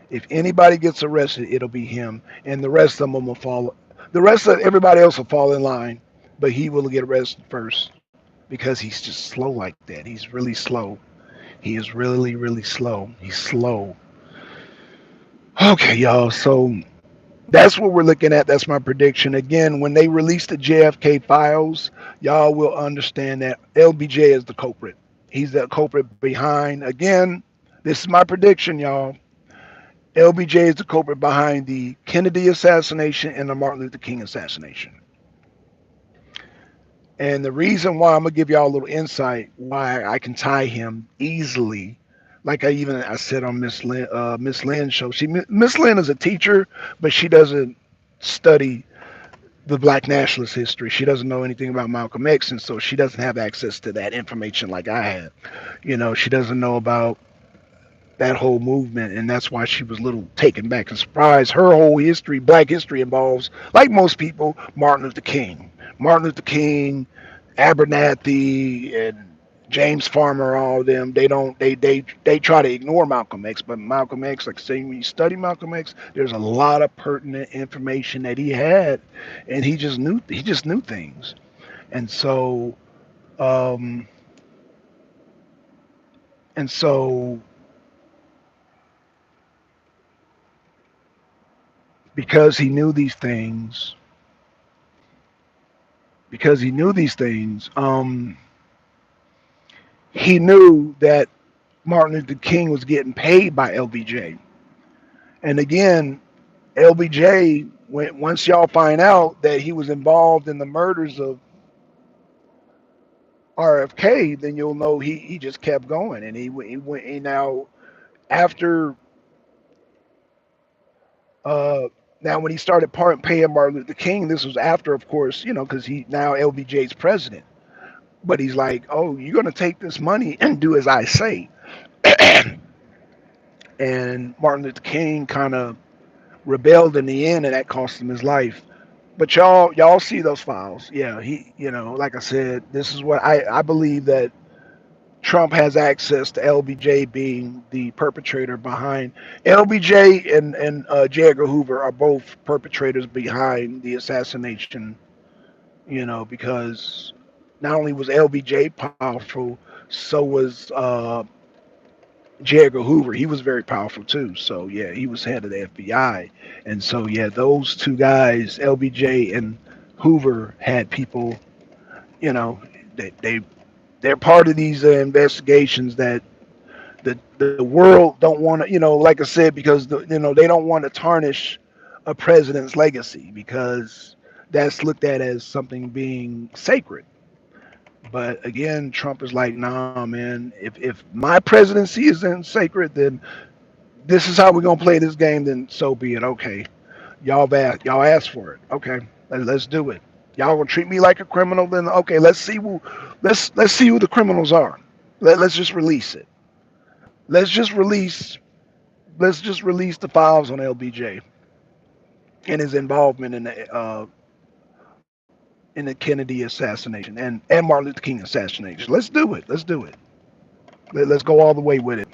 If anybody gets arrested, it'll be him, and the rest of them will fall. The rest of everybody else will fall in line, but he will get arrested first because he's just slow like that. He's really slow. He is really, really slow. He's slow. Okay, y'all. So that's what we're looking at. That's my prediction. Again, when they release the JFK files, y'all will understand that LBJ is the culprit. He's the culprit behind. Again, this is my prediction, y'all. LBJ is the culprit behind the Kennedy assassination and the Martin Luther King assassination. And the reason why I'm gonna give y'all a little insight why I can tie him easily, like I said on Miss Lynn's show. Miss Lynn is a teacher, but she doesn't study the Black nationalist history. She doesn't know anything about Malcolm X, and so she doesn't have access to that information like I have. She doesn't know about that whole movement, and that's why she was a little taken back and surprised. Her whole history, Black history, involves, like most people, Martin Luther King. Martin Luther King, Abernathy, and James Farmer, all of them. They don't. They try to ignore Malcolm X, but Malcolm X, like saying when you study Malcolm X, there's a lot of pertinent information that he had, and he just knew. He just knew things, and so. Um, and so because he knew these things, because he knew these things, he knew that Martin Luther King was getting paid by LBJ. And again, LBJ, once y'all find out that he was involved in the murders of RFK, then you'll know he just kept going. And he went, he now, after, uh, now when he started paying Martin Luther King, this was after, of course, because he now LBJ's president. But he's like, oh, you're going to take this money and do as I say. And Martin Luther King kind of rebelled in the end, and that cost him his life. But y'all see those files. Yeah, like I said, this is what I believe that Trump has access to LBJ being the perpetrator behind. LBJ and J. Edgar Hoover are both perpetrators behind the assassination. Because not only was LBJ powerful, so was J. Edgar Hoover. He was very powerful too. So yeah, he was head of the FBI, and so yeah, those two guys, LBJ and Hoover, had people. You know, they're part of these investigations that the world don't want to. Like I said, because they don't want to tarnish a president's legacy because that's looked at as something being sacred. But again, Trump is like, nah, man. If my presidency isn't sacred, then this is how we're gonna play this game. Then so be it. Okay, y'all asked for it. Okay, let's do it. Y'all gonna treat me like a criminal? Then okay, let's see who the criminals are. Let's just release it. Let's just release let's just release the files on LBJ and his involvement in the in the Kennedy assassination and Martin Luther King assassination. Let's do it. Let's do it. Let's go all the way with it.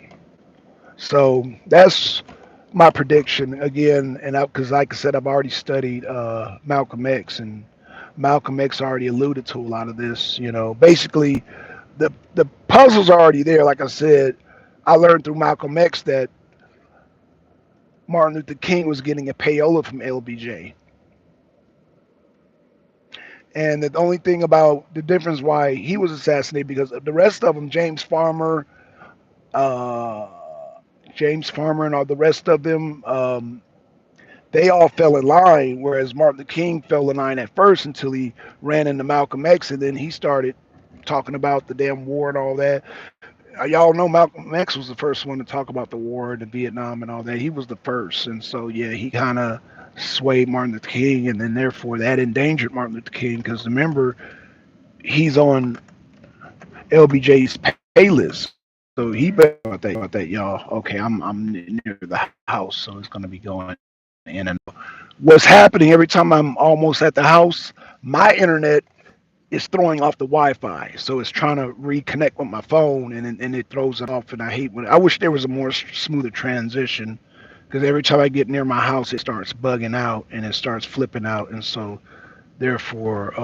So that's my prediction again. And because, like I said, I've already studied Malcolm X, and Malcolm X already alluded to a lot of this. Basically the puzzle's already there. Like I said, I learned through Malcolm X that Martin Luther King was getting a payola from LBJ. And the only thing about the difference why he was assassinated, because the rest of them, uh, James Farmer, and all the rest of them, they all fell in line. Whereas Martin Luther King fell in line at first until he ran into Malcolm X, and then he started talking about the damn war and all that. Y'all know Malcolm X was the first one to talk about the war, the Vietnam, and all that. He was the first, and so yeah, he kind of swayed Martin Luther King, and then therefore that endangered Martin Luther King because remember he's on LBJ's pay list, so he better about that, y'all. Okay, I'm near the house, so it's gonna be going in and out. What's happening every time I'm almost at the house? My internet is throwing off the Wi-Fi, so it's trying to reconnect with my phone, and it throws it off. And I hate when I wish there was a more smoother transition, because every time I get near my house, it starts bugging out and it starts flipping out, and so therefore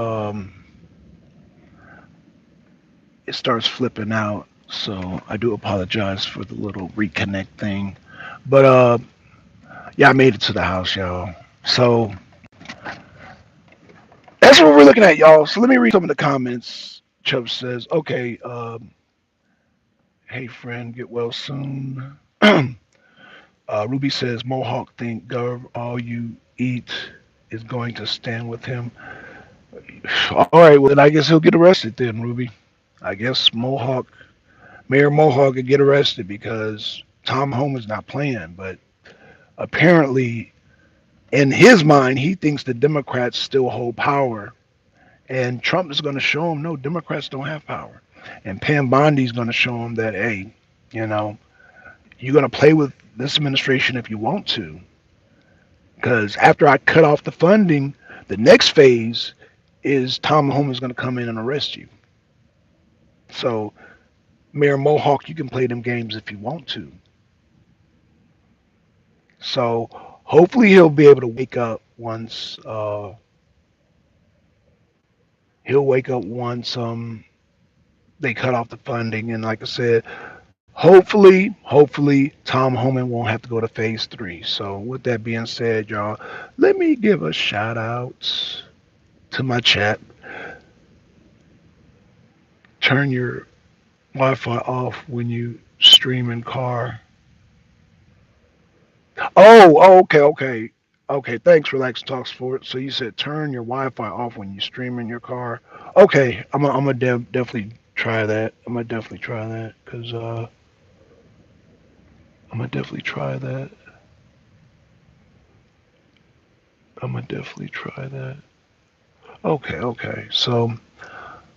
it starts flipping out. So I do apologize for the little reconnect thing, but yeah, I made it to the house, y'all. So that's what we're looking at, y'all. So let me read some of the comments. Chubb says, okay, hey friend, get well soon. Ruby says, Mohawk think Gov, all you eat is going to stand with him. All right, well then I guess he'll get arrested then, Ruby. I guess Mayor Mohawk could get arrested because Tom Home is not playing. But apparently, in his mind, he thinks the Democrats still hold power, and Trump is going to show him no, Democrats don't have power, and Pam Bondie is going to show him that hey, you know, you're going to play with this administration if you want to, because after I cut off the funding, the next phase is Tom Home is going to come in and arrest you. So Mayor Mohawk, you can play them games if you want to. So hopefully he'll be able to wake up once they cut off the funding. And like I said, hopefully Tom Homan won't have to go to phase 3. So with that being said, y'all, let me give a shout out to my chat. Turn your Wi-Fi off when you stream in car. Okay. Thanks, Relax Talk Sport. So you said turn your Wi-Fi off when you stream in your car. Okay, I'm gonna definitely try that. I'm gonna definitely try that because I'm gonna definitely try that. I'm gonna definitely try that. Okay. So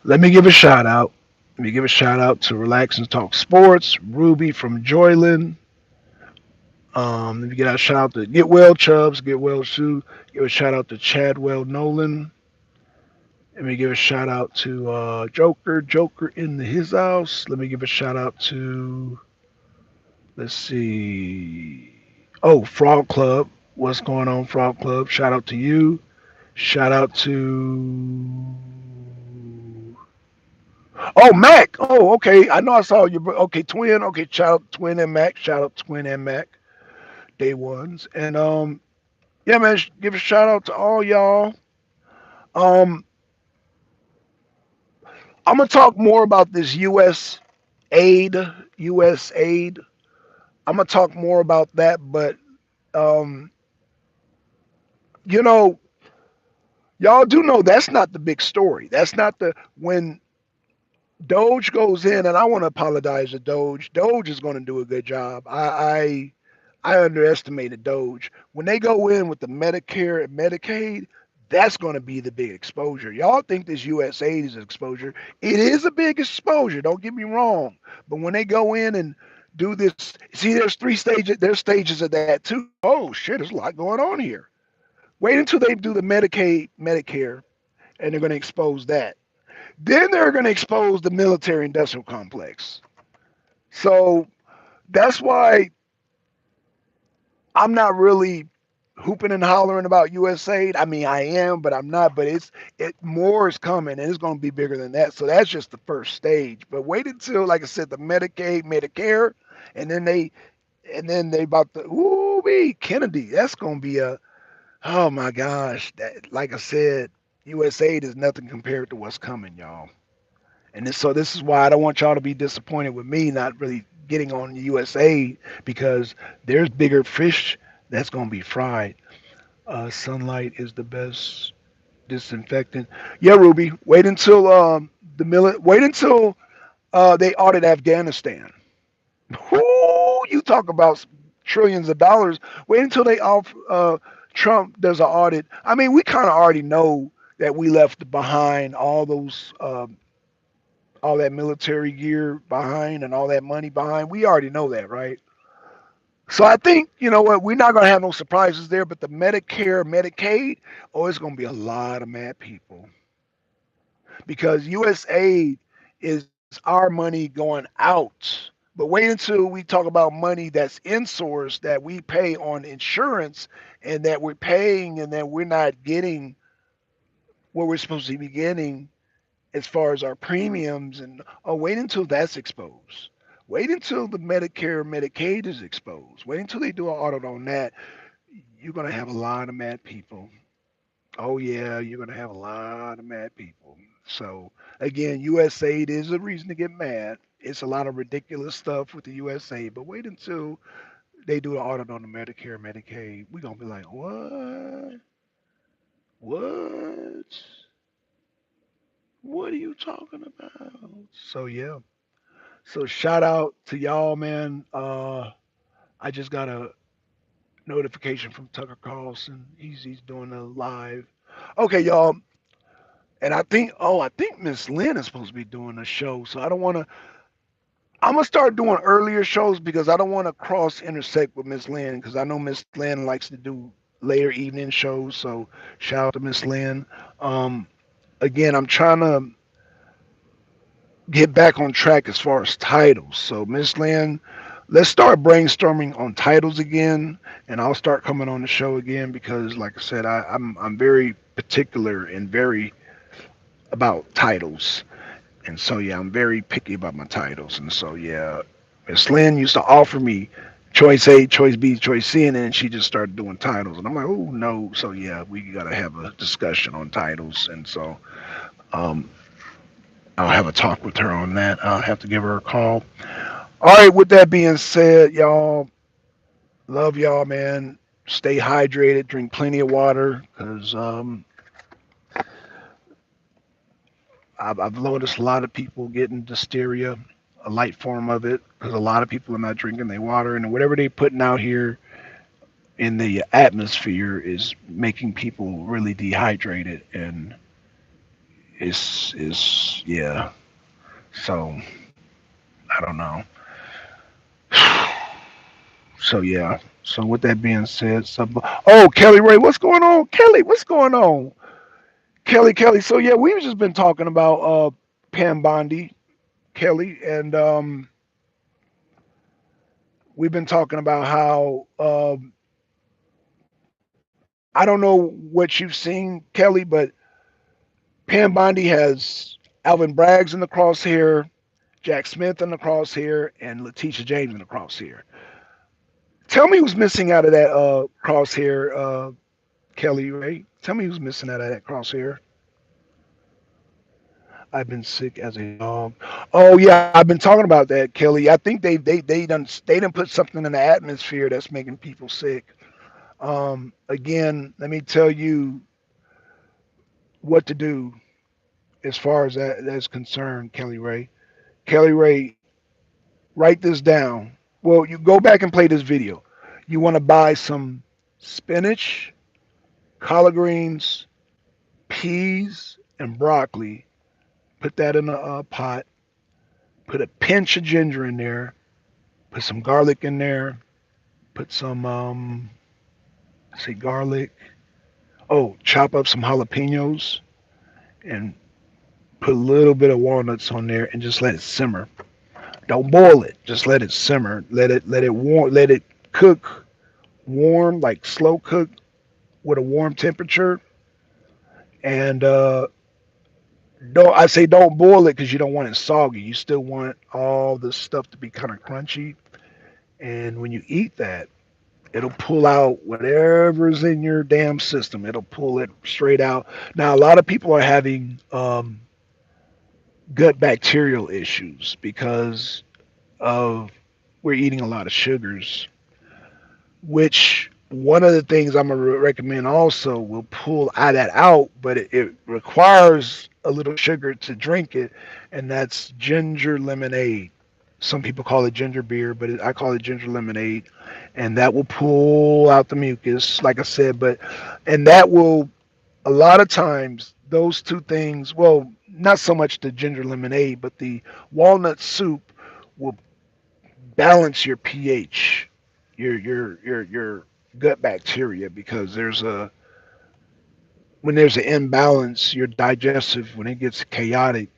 let me give a shout out. Let me give a shout out to Relax and Talk Sports, Ruby from Joyland. Let me get a shout out to Get Well Chubbs, Get Well Sue. Give a shout out to Chadwell Nolan. Let me give a shout out to Joker in his house. Let me give a shout out to, let's see, oh, Frog Club. What's going on, Frog Club? Shout out to you. Shout out to, oh, Mac. Oh, okay. I know I saw you. Okay, Twin. Okay, shout out Twin and Mac. Shout out Twin and Mac. Day ones. And yeah, man, give a shout out to all y'all. Um, I'm gonna talk more about this aid, U.S. aid. I'm gonna talk more about that, but um, you know, y'all do know that's not the big story. That's not the when Doge goes in, and I want to apologize to Doge. Doge is going to do a good job. I underestimated Doge. When they go in with the Medicare and Medicaid, that's going to be the big exposure. Y'all think this USAID is exposure. It is a big exposure. Don't get me wrong. But when they go in and do this, see, there's 3 stages. There's stages of that too. Oh shit, there's a lot going on here. Wait until they do the Medicaid, Medicare, and they're going to expose that. Then they're going to expose the military industrial complex. So that's why I'm not really hooping and hollering about USAID. I mean, I am, but I'm not. But it more is coming, and it's going to be bigger than that. So that's just the first stage. But wait until, like I said, the Medicaid, Medicare, and then they about the ooh wee Kennedy. That's going to be a oh my gosh. That, like I said, USAID is nothing compared to what's coming, y'all. And this is why I don't want y'all to be disappointed with me not really getting on USAID because there's bigger fish that's going to be fried. Sunlight is the best disinfectant. Yeah, Ruby. Wait until they audit Afghanistan. Whoo, you talk about trillions of dollars. Wait until Trump does an audit. I mean, we kind of already know that we left behind all that military gear behind and all that money behind. We already know that, right? So I think you know what, we're not gonna have no surprises there. But the Medicare, Medicaid, oh, it's gonna be a lot of mad people because USAID is our money going out. But wait until we talk about money that's in source that we pay on insurance and that we're paying and that we're not getting what we're supposed to be getting as far as our premiums and oh wait until that's exposed. Wait until the Medicare, Medicaid is exposed. Wait until they do an audit on that. You're gonna have a lot of mad people. Oh yeah, you're gonna have a lot of mad people. So again, USAID is a reason to get mad. It's a lot of ridiculous stuff with the USA, but wait until they do an audit on the Medicare, Medicaid. We're gonna be like, what? What? What are you talking about? So yeah. So shout out to y'all, man. I just got a notification from Tucker Carlson. He's doing a live. Okay, y'all. And I think Miss Lynn is supposed to be doing a show. So I don't want to. I'm gonna start doing earlier shows because I don't want to cross intersect with Miss Lynn because I know Miss Lynn likes to do later evening shows. So shout out to Miss Lynn. Um, Again, I'm trying to get back on track as far as titles. So, Miss Lynn, let's start brainstorming on titles again, and I'll start coming on the show again because, like I said, I'm very particular and very about titles, and so yeah, I'm very picky about my titles, and so yeah, Miss Lynn used to offer me choice A, choice B, choice C, and then she just started doing titles, and I'm like, oh no, so yeah, we gotta have a discussion on titles, and so um, I'll have a talk with her on that. I'll have to give her a call. All right, with that being said, y'all, love y'all, man. Stay hydrated, drink plenty of water, because I've noticed a lot of people getting diphtheria, a light form of it, because a lot of people are not drinking their water, and whatever they're putting out here in the atmosphere is making people really dehydrated, and it's yeah. So I don't know. So yeah. So with that being said, oh Kelly Ray, what's going on? Kelly, what's going on? Kelly. So yeah, we've just been talking about Pam Bondie, Kelly, and we've been talking about how I don't know what you've seen, Kelly, but Pam Bondie has Alvin Braggs in the crosshair, Jack Smith in the crosshair, and Letitia James in the crosshair. Tell me who's missing out of that crosshair, Kelly Ray. Tell me who's missing out of that crosshair. I've been sick as a dog. Oh yeah, I've been talking about that, Kelly. I think they done put something in the atmosphere that's making people sick. Again, let me tell you what to do as far as that's concerned, Kelly Ray. Kelly Ray, write this down. Well, you go back and play this video. You want to buy some spinach, collard greens, peas, and broccoli. Put that in a pot. Put a pinch of ginger in there. Put some garlic in there. Put some say garlic. Oh, chop up some jalapenos and put a little bit of walnuts on there and just let it simmer. Don't boil it. Just let it simmer. Let it warm. Let it cook warm, like slow cook with a warm temperature. And don't I say don't boil it because you don't want it soggy. You still want all the stuff to be kind of crunchy. And when you eat that, it'll pull out whatever's in your damn system. It'll pull it straight out. Now, a lot of people are having gut bacterial issues because of we're eating a lot of sugars, which one of the things I'm gonna recommend also will pull that out, but it requires a little sugar to drink it, and that's ginger lemonade. Some people call it ginger beer, but I call it ginger lemonade, and that will pull out the mucus, like I said. But and that will a lot of times those two things. Well, not so much the ginger lemonade, but the walnut soup will balance your pH, your gut bacteria because there's a when there's an imbalance, your digestive when it gets chaotic,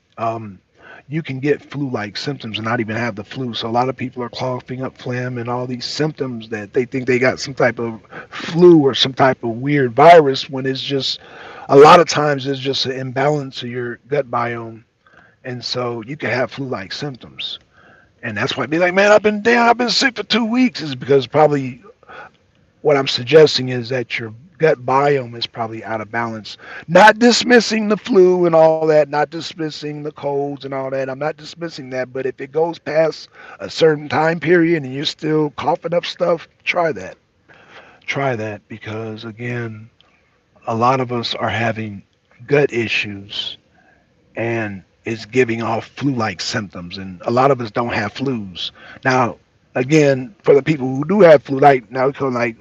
you can get flu-like symptoms and not even have the flu. So a lot of people are coughing up phlegm and all these symptoms that they think they got some type of flu or some type of weird virus when it's just a lot of times it's just an imbalance of your gut biome, and so you can have flu-like symptoms. And that's why I'd be like, man, I've been sick for 2 weeks. Is because probably what I'm suggesting is that your gut biome is probably out of balance. Not dismissing the flu and all that, not dismissing the colds and all that. I'm not dismissing that, but if it goes past a certain time period and you're still coughing up stuff, try that. Try that because again, a lot of us are having gut issues and is giving off flu-like symptoms, and a lot of us don't have flus. Now, again, for the people who do have flu, like now, like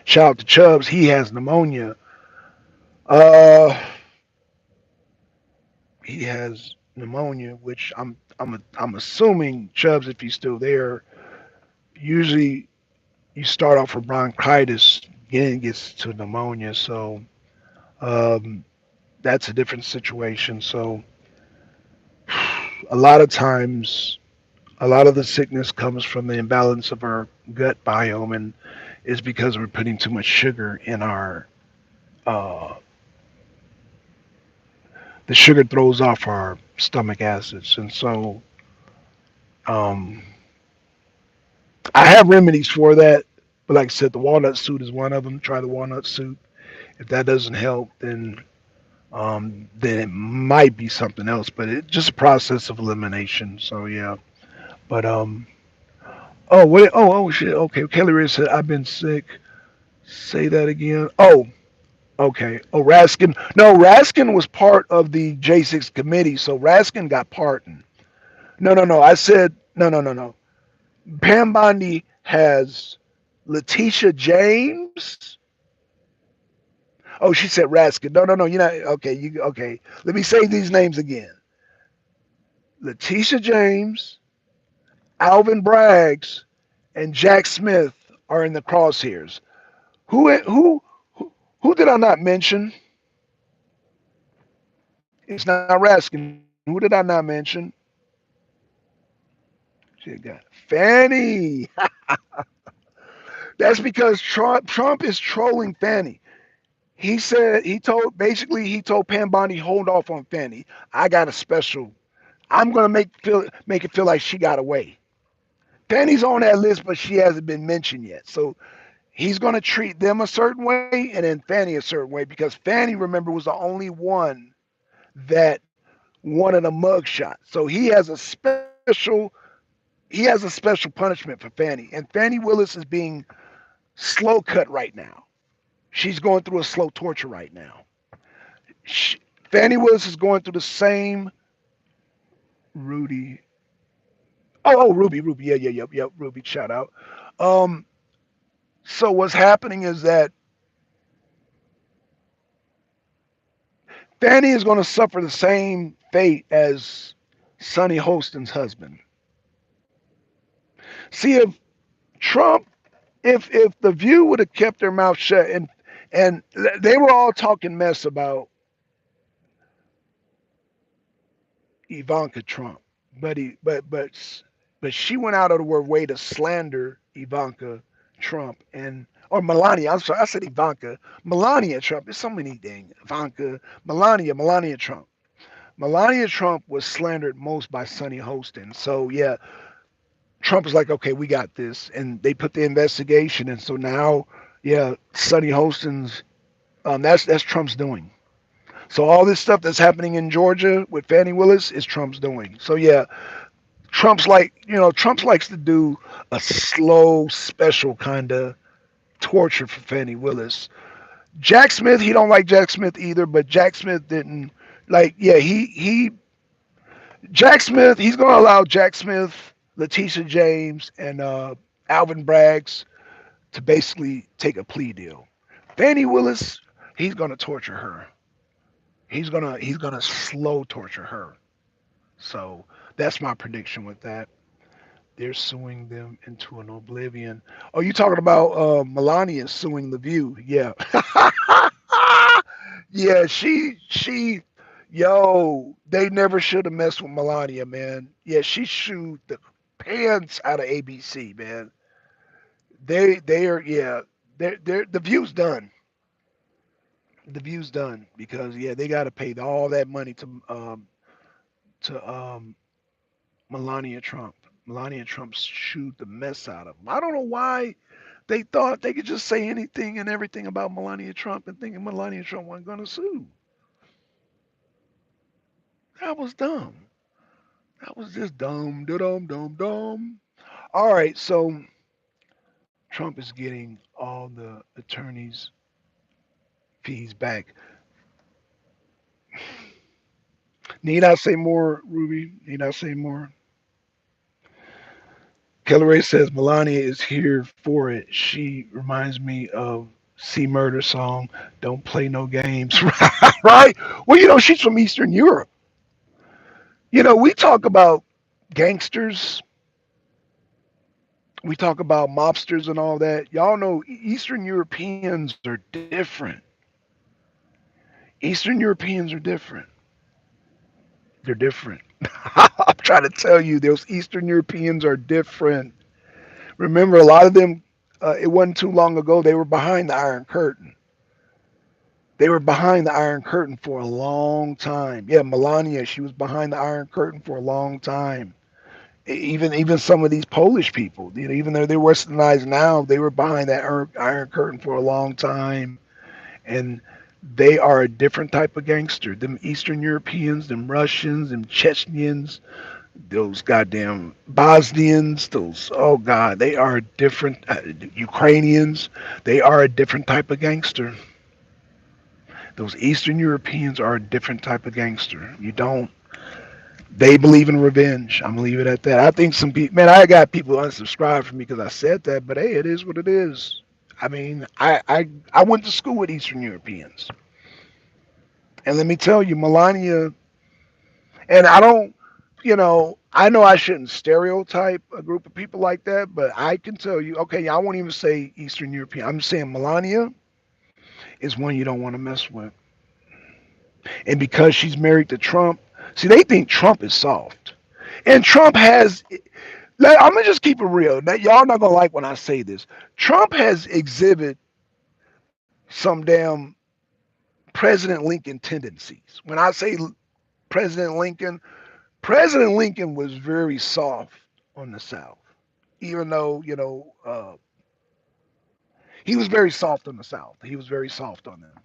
shout out to Chubbs, he has pneumonia. Uh, he has pneumonia, which I'm assuming Chubbs, if he's still there, usually you start off with bronchitis, then gets to pneumonia. So um, that's a different situation. So a lot of times a lot of the sickness comes from the imbalance of our gut biome and is because we're putting too much sugar in our uh, the sugar throws off our stomach acids, and so um, I have remedies for that. But like I said, the walnut suit is one of them. Try the walnut suit. If that doesn't help, then it might be something else. But it's just a process of elimination. So yeah. But oh what? Oh shit. Okay. Kelly Ray said I've been sick. Say that again. Oh, okay. Oh, Raskin. No, Raskin was part of the J6 committee, so Raskin got pardoned. No, no, no. I said no, no, no, no. Pam Bondie has Letitia James. Oh, she said Raskin. No, no, no. You're not okay. You okay? Let me say these names again. Letitia James, Alvin Braggs, and Jack Smith are in the crosshairs. Who who did I not mention? It's not Raskin. Who did I not mention? She got Fanny. That's because Trump is trolling Fanny. He said he told Pam Bondi hold off on Fanny. I got a special. I'm gonna make it feel like she got away. Fanny's on that list, but she hasn't been mentioned yet. So he's gonna treat them a certain way and then Fanny a certain way because Fanny, remember, was the only one that wanted a mugshot. So he has a special punishment for Fanny, and Fannie Willis is being slow cut right now. She's going through a slow torture right now. She, Fannie Willis is going through the same Rudy. Ruby, yeah, Ruby, shout out. Um, so what's happening is that Fannie is going to suffer the same fate as Sonny Holston's husband. See if Trump, if the View would have kept their mouth shut and they were all talking mess about Ivanka Trump, but he, but she went out of her way to slander Ivanka Trump and or Melania. I'm sorry, I said Ivanka. Melania Trump. There's so many things. Ivanka, Melania Trump. Melania Trump was slandered most by Sonny Hostin. So yeah, Trump was like, okay, we got this, and they put the investigation, and so now, yeah, Sonny Hostin's that's Trump's doing. So all this stuff that's happening in Georgia with Fannie Willis is Trump's doing. So yeah, Trump likes to do a slow, special kind of torture for Fannie Willis. Jack Smith, he don't like Jack Smith either, but Jack Smith didn't like. Yeah, he Jack Smith. He's gonna allow Jack Smith, Letitia James, and Alvin Braggs to basically take a plea deal. Fannie Willis, he's gonna torture her. He's gonna slow torture her. So that's my prediction with that. They're suing them into an oblivion. Oh, you talking about Melania suing The View? Yeah, yeah. Yo, they never should have messed with Melania, man. Yeah, she sued the pants out of ABC, man. They are yeah. They're the View's done. The View's done because yeah, they got to pay all that money to Melania Trump. Melania Trump sued the mess out of them. I don't know why they thought they could just say anything and everything about Melania Trump and thinking Melania Trump wasn't going to sue. That was dumb. That was just dumb, dumb, dumb, dumb. All right, so Trump is getting all the attorneys' fees back. Need I say more, Ruby? Need I say more? Kelly Ray says Melania is here for it. She reminds me of C Murder song, Don't Play No Games. Right? Well, she's from Eastern Europe. We talk about gangsters, we talk about mobsters and all that. Y'all know Eastern Europeans are different. Eastern Europeans are different. They're different. I'm trying to tell you, those Eastern Europeans are different. Remember, a lot of them, it wasn't too long ago, they were behind the Iron Curtain. They were behind the Iron Curtain for a long time. Yeah, Melania, she was behind the Iron Curtain for a long time. Even some of these Polish people, even though they're westernized now, they were behind that Iron Curtain for a long time, and they are a different type of gangster. Them Eastern Europeans, them Russians, them Chechens, those goddamn Bosnians, those oh god, they are different. Ukrainians, they are a different type of gangster. Those Eastern Europeans are a different type of gangster. You don't. They believe in revenge. I'm gonna leave it at that. I think some people, man, I got people unsubscribed from me because I said that, but hey, it is what it is. I mean, I went to school with Eastern Europeans, and let me tell you, Melania, and I don't, I know I shouldn't stereotype a group of people like that, but I can tell you, okay, I won't even say Eastern European. I'm saying Melania is one you don't want to mess with, and because she's married to Trump, see, they think Trump is soft. And Trump has I'm gonna just keep it real. Now, y'all not gonna like when I say this. Trump has exhibit some damn President Lincoln tendencies. When I say President Lincoln, President Lincoln was very soft on the South, even though he was very soft on the South. He was very soft on them,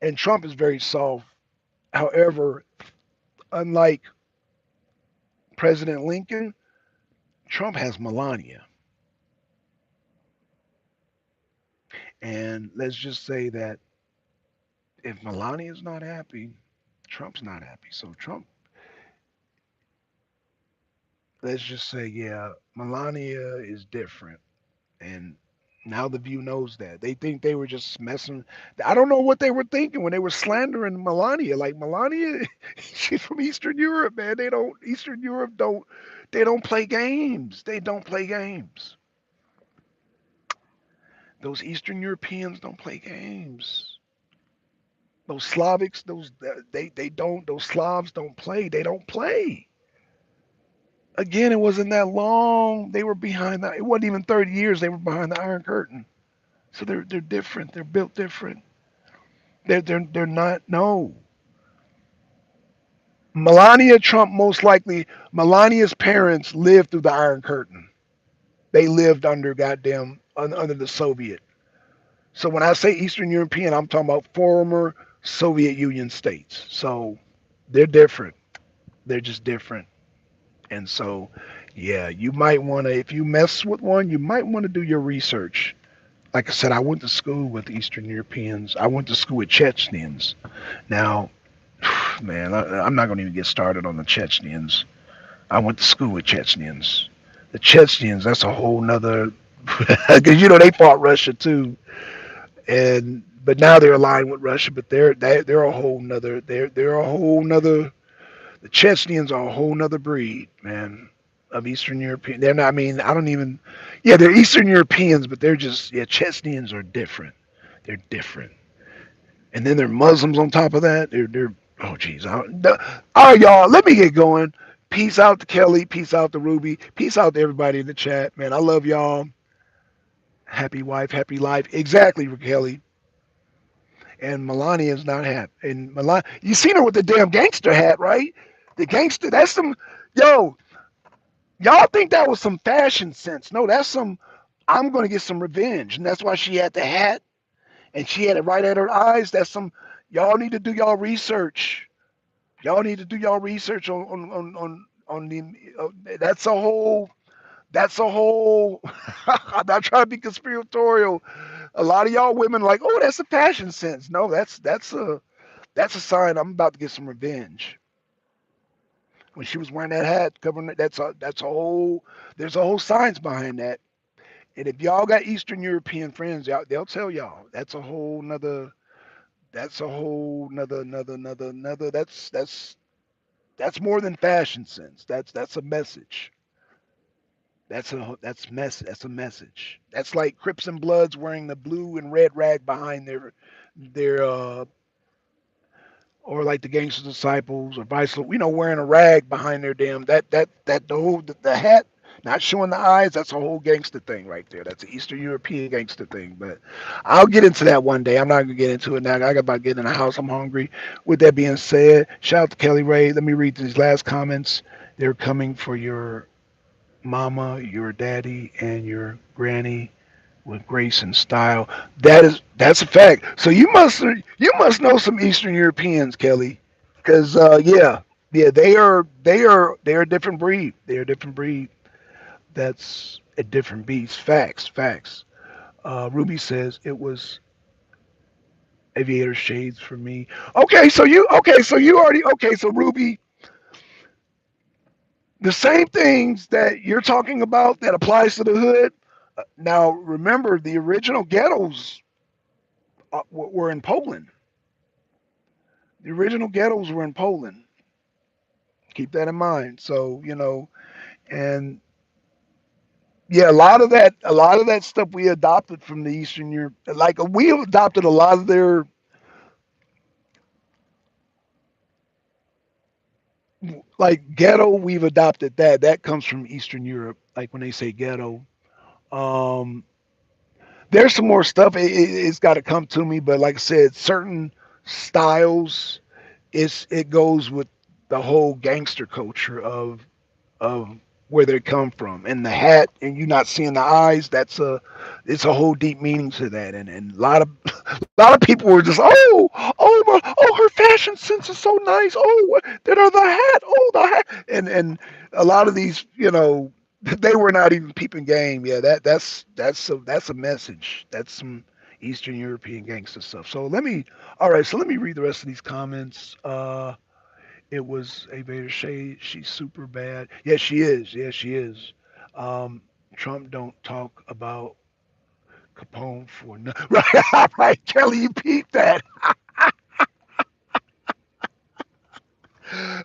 and Trump is very soft. However, unlike President Lincoln, Trump has Melania, and let's just say that if Melania is not happy, Trump's not happy. So Trump, let's just say, yeah, Melania is different, and now the View knows that. They think they were just messing. I don't know what they were thinking when they were slandering Melania. Like Melania, she's from Eastern Europe, man. They don't Eastern Europe don't they don't play games. They don't play games. Those Eastern Europeans don't play games. Those Slavics, they don't. Those Slavs don't play. They don't play. Again, it wasn't that long. They were behind the. It wasn't even 30 years. They were behind the Iron Curtain. So they're different. They're built different. They're not. No. Melania Trump most likely. Melania's parents lived through the Iron Curtain. They lived under goddamn under the Soviet. So when I say Eastern European, I'm talking about former Soviet Union states. So they're different. They're just different. And so, yeah, you might want to, if you mess with one, you might want to do your research. Like I said, I went to school with Eastern Europeans. I went to school with Chechens. Now, man, I'm not going to even get started on the Chechens. I went to school with Chechens. The Chechens, that's a whole nother, because they fought Russia too, and but now they're aligned with Russia. But they're a whole nother. They're a whole nother. The Chechens are a whole nother breed, man, of Eastern European. They're not. I mean, I don't even. Yeah, they're Eastern Europeans, but they're just. Yeah, Chechens are different. They're different. And then they're Muslims on top of that. They're. Oh, geez. All right, y'all. Let me get going. Peace out to Kelly. Peace out to Ruby. Peace out to everybody in the chat, man. I love y'all. Happy wife, happy life. Exactly, Kelly. And Melania's not happy. And you seen her with the damn gangster hat, right? The gangster. That's some. Yo, y'all think that was some fashion sense? No, that's some. I'm gonna get some revenge, and that's why she had the hat, and she had it right at her eyes. That's some. Y'all need to do y'all research. Y'all need to do y'all research on the. That's a whole. That's a whole. I'm not trying to be conspiratorial. A lot of y'all women like, oh, that's a fashion sense. No, that's a sign I'm about to get some revenge. When she was wearing that hat, covering it, that's a whole. There's a whole science behind that. And if y'all got Eastern European friends, they'll tell y'all that's a whole nother. That's a whole nother. That's more than fashion sense. That's a message. That's a message. That's like Crips and Bloods wearing the blue and red rag behind their or like the Gangster Disciples or Vice, wearing a rag behind their damn that the hat, not showing the eyes. That's a whole gangster thing right there. That's an Eastern European gangster thing. But I'll get into that one day. I'm not gonna get into it now. I got about getting in the house. I'm hungry. With that being said, shout out to Kelly Ray. Let me read these last comments. They're coming for your mama, your daddy, and your granny with grace and style. That's a fact. So you must know some Eastern Europeans, Kelly, because yeah, they are a different breed. They're a different breed. That's a different beast. Facts, facts. Ruby says it was aviator shades for me. Okay, so you already okay. So Ruby, the same things that you're talking about that applies to the hood. Now remember, the original ghettos were in Poland. The original ghettos were in Poland. Keep that in mind. So and yeah, a lot of that stuff we adopted from the Eastern Europe. Like we adopted a lot of their like ghetto. We've adopted that. That comes from Eastern Europe. Like when they say ghetto. Um, there's some more stuff. It's got to come to me, but like I said, certain styles, it goes with the whole gangster culture of where they come from. And the hat, and you not seeing the eyes, it's a whole deep meaning to that. And a lot of people were just, her fashion sense is so nice. Oh, the hat, oh the hat, and a lot of these, they were not even peeping game. Yeah, that's a message. That's some Eastern European gangster stuff. All right, so let me read the rest of these comments. It was a Vader shade. She's super bad. Yeah, she is. Yeah, she is. Um, Trump don't talk about Capone for no. Right, right, Kelly, you peeped that.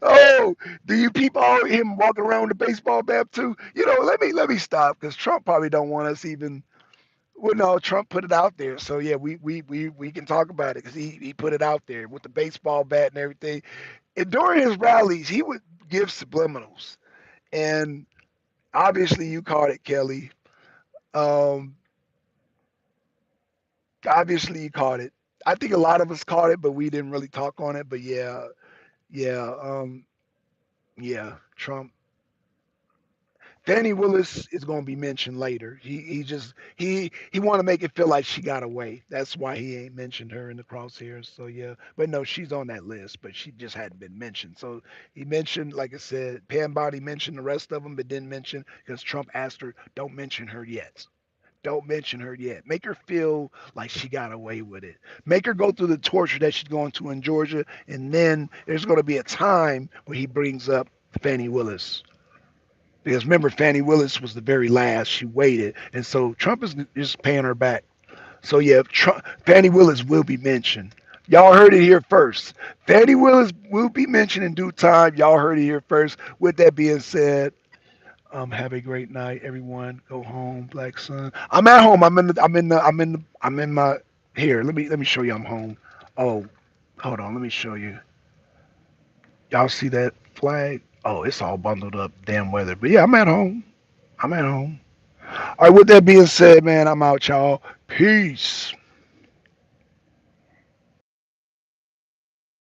Oh, do you peep all him walking around with the baseball bat too? Let me stop because Trump probably don't want us even. Well, no, Trump put it out there, so yeah, we can talk about it because he put it out there with the baseball bat and everything. And during his rallies, he would give subliminals, and obviously you caught it, Kelly. Um, obviously you caught it. I think a lot of us caught it, but we didn't really talk on it. But yeah, yeah, yeah. Trump, Fannie Willis is going to be mentioned later. He want to make it feel like she got away. That's why he ain't mentioned her in the crosshairs. So yeah, but no, she's on that list, but she just hadn't been mentioned. So he mentioned, like I said, Pam Bondie mentioned the rest of them, but didn't mention because Trump asked her, "Don't mention her yet." Don't mention her yet. Make her feel like she got away with it. Make her go through the torture that she's going through in Georgia, and then there's going to be a time where he brings up Fannie Willis. Because remember, Fannie Willis was the very last. She waited, and so Trump is just paying her back. So yeah, Fannie Willis will be mentioned. Y'all heard it here first. Fannie Willis will be mentioned in due time. Y'all heard it here first. With that being said, have a great night, everyone. Go home, Black Sun. I'm at home. I'm in my here. Let me show you I'm home. Oh, hold on. Let me show you. Y'all see that flag? Oh, it's all bundled up. Damn weather. But yeah, I'm at home. I'm at home. All right. With that being said, man, I'm out, y'all. Peace.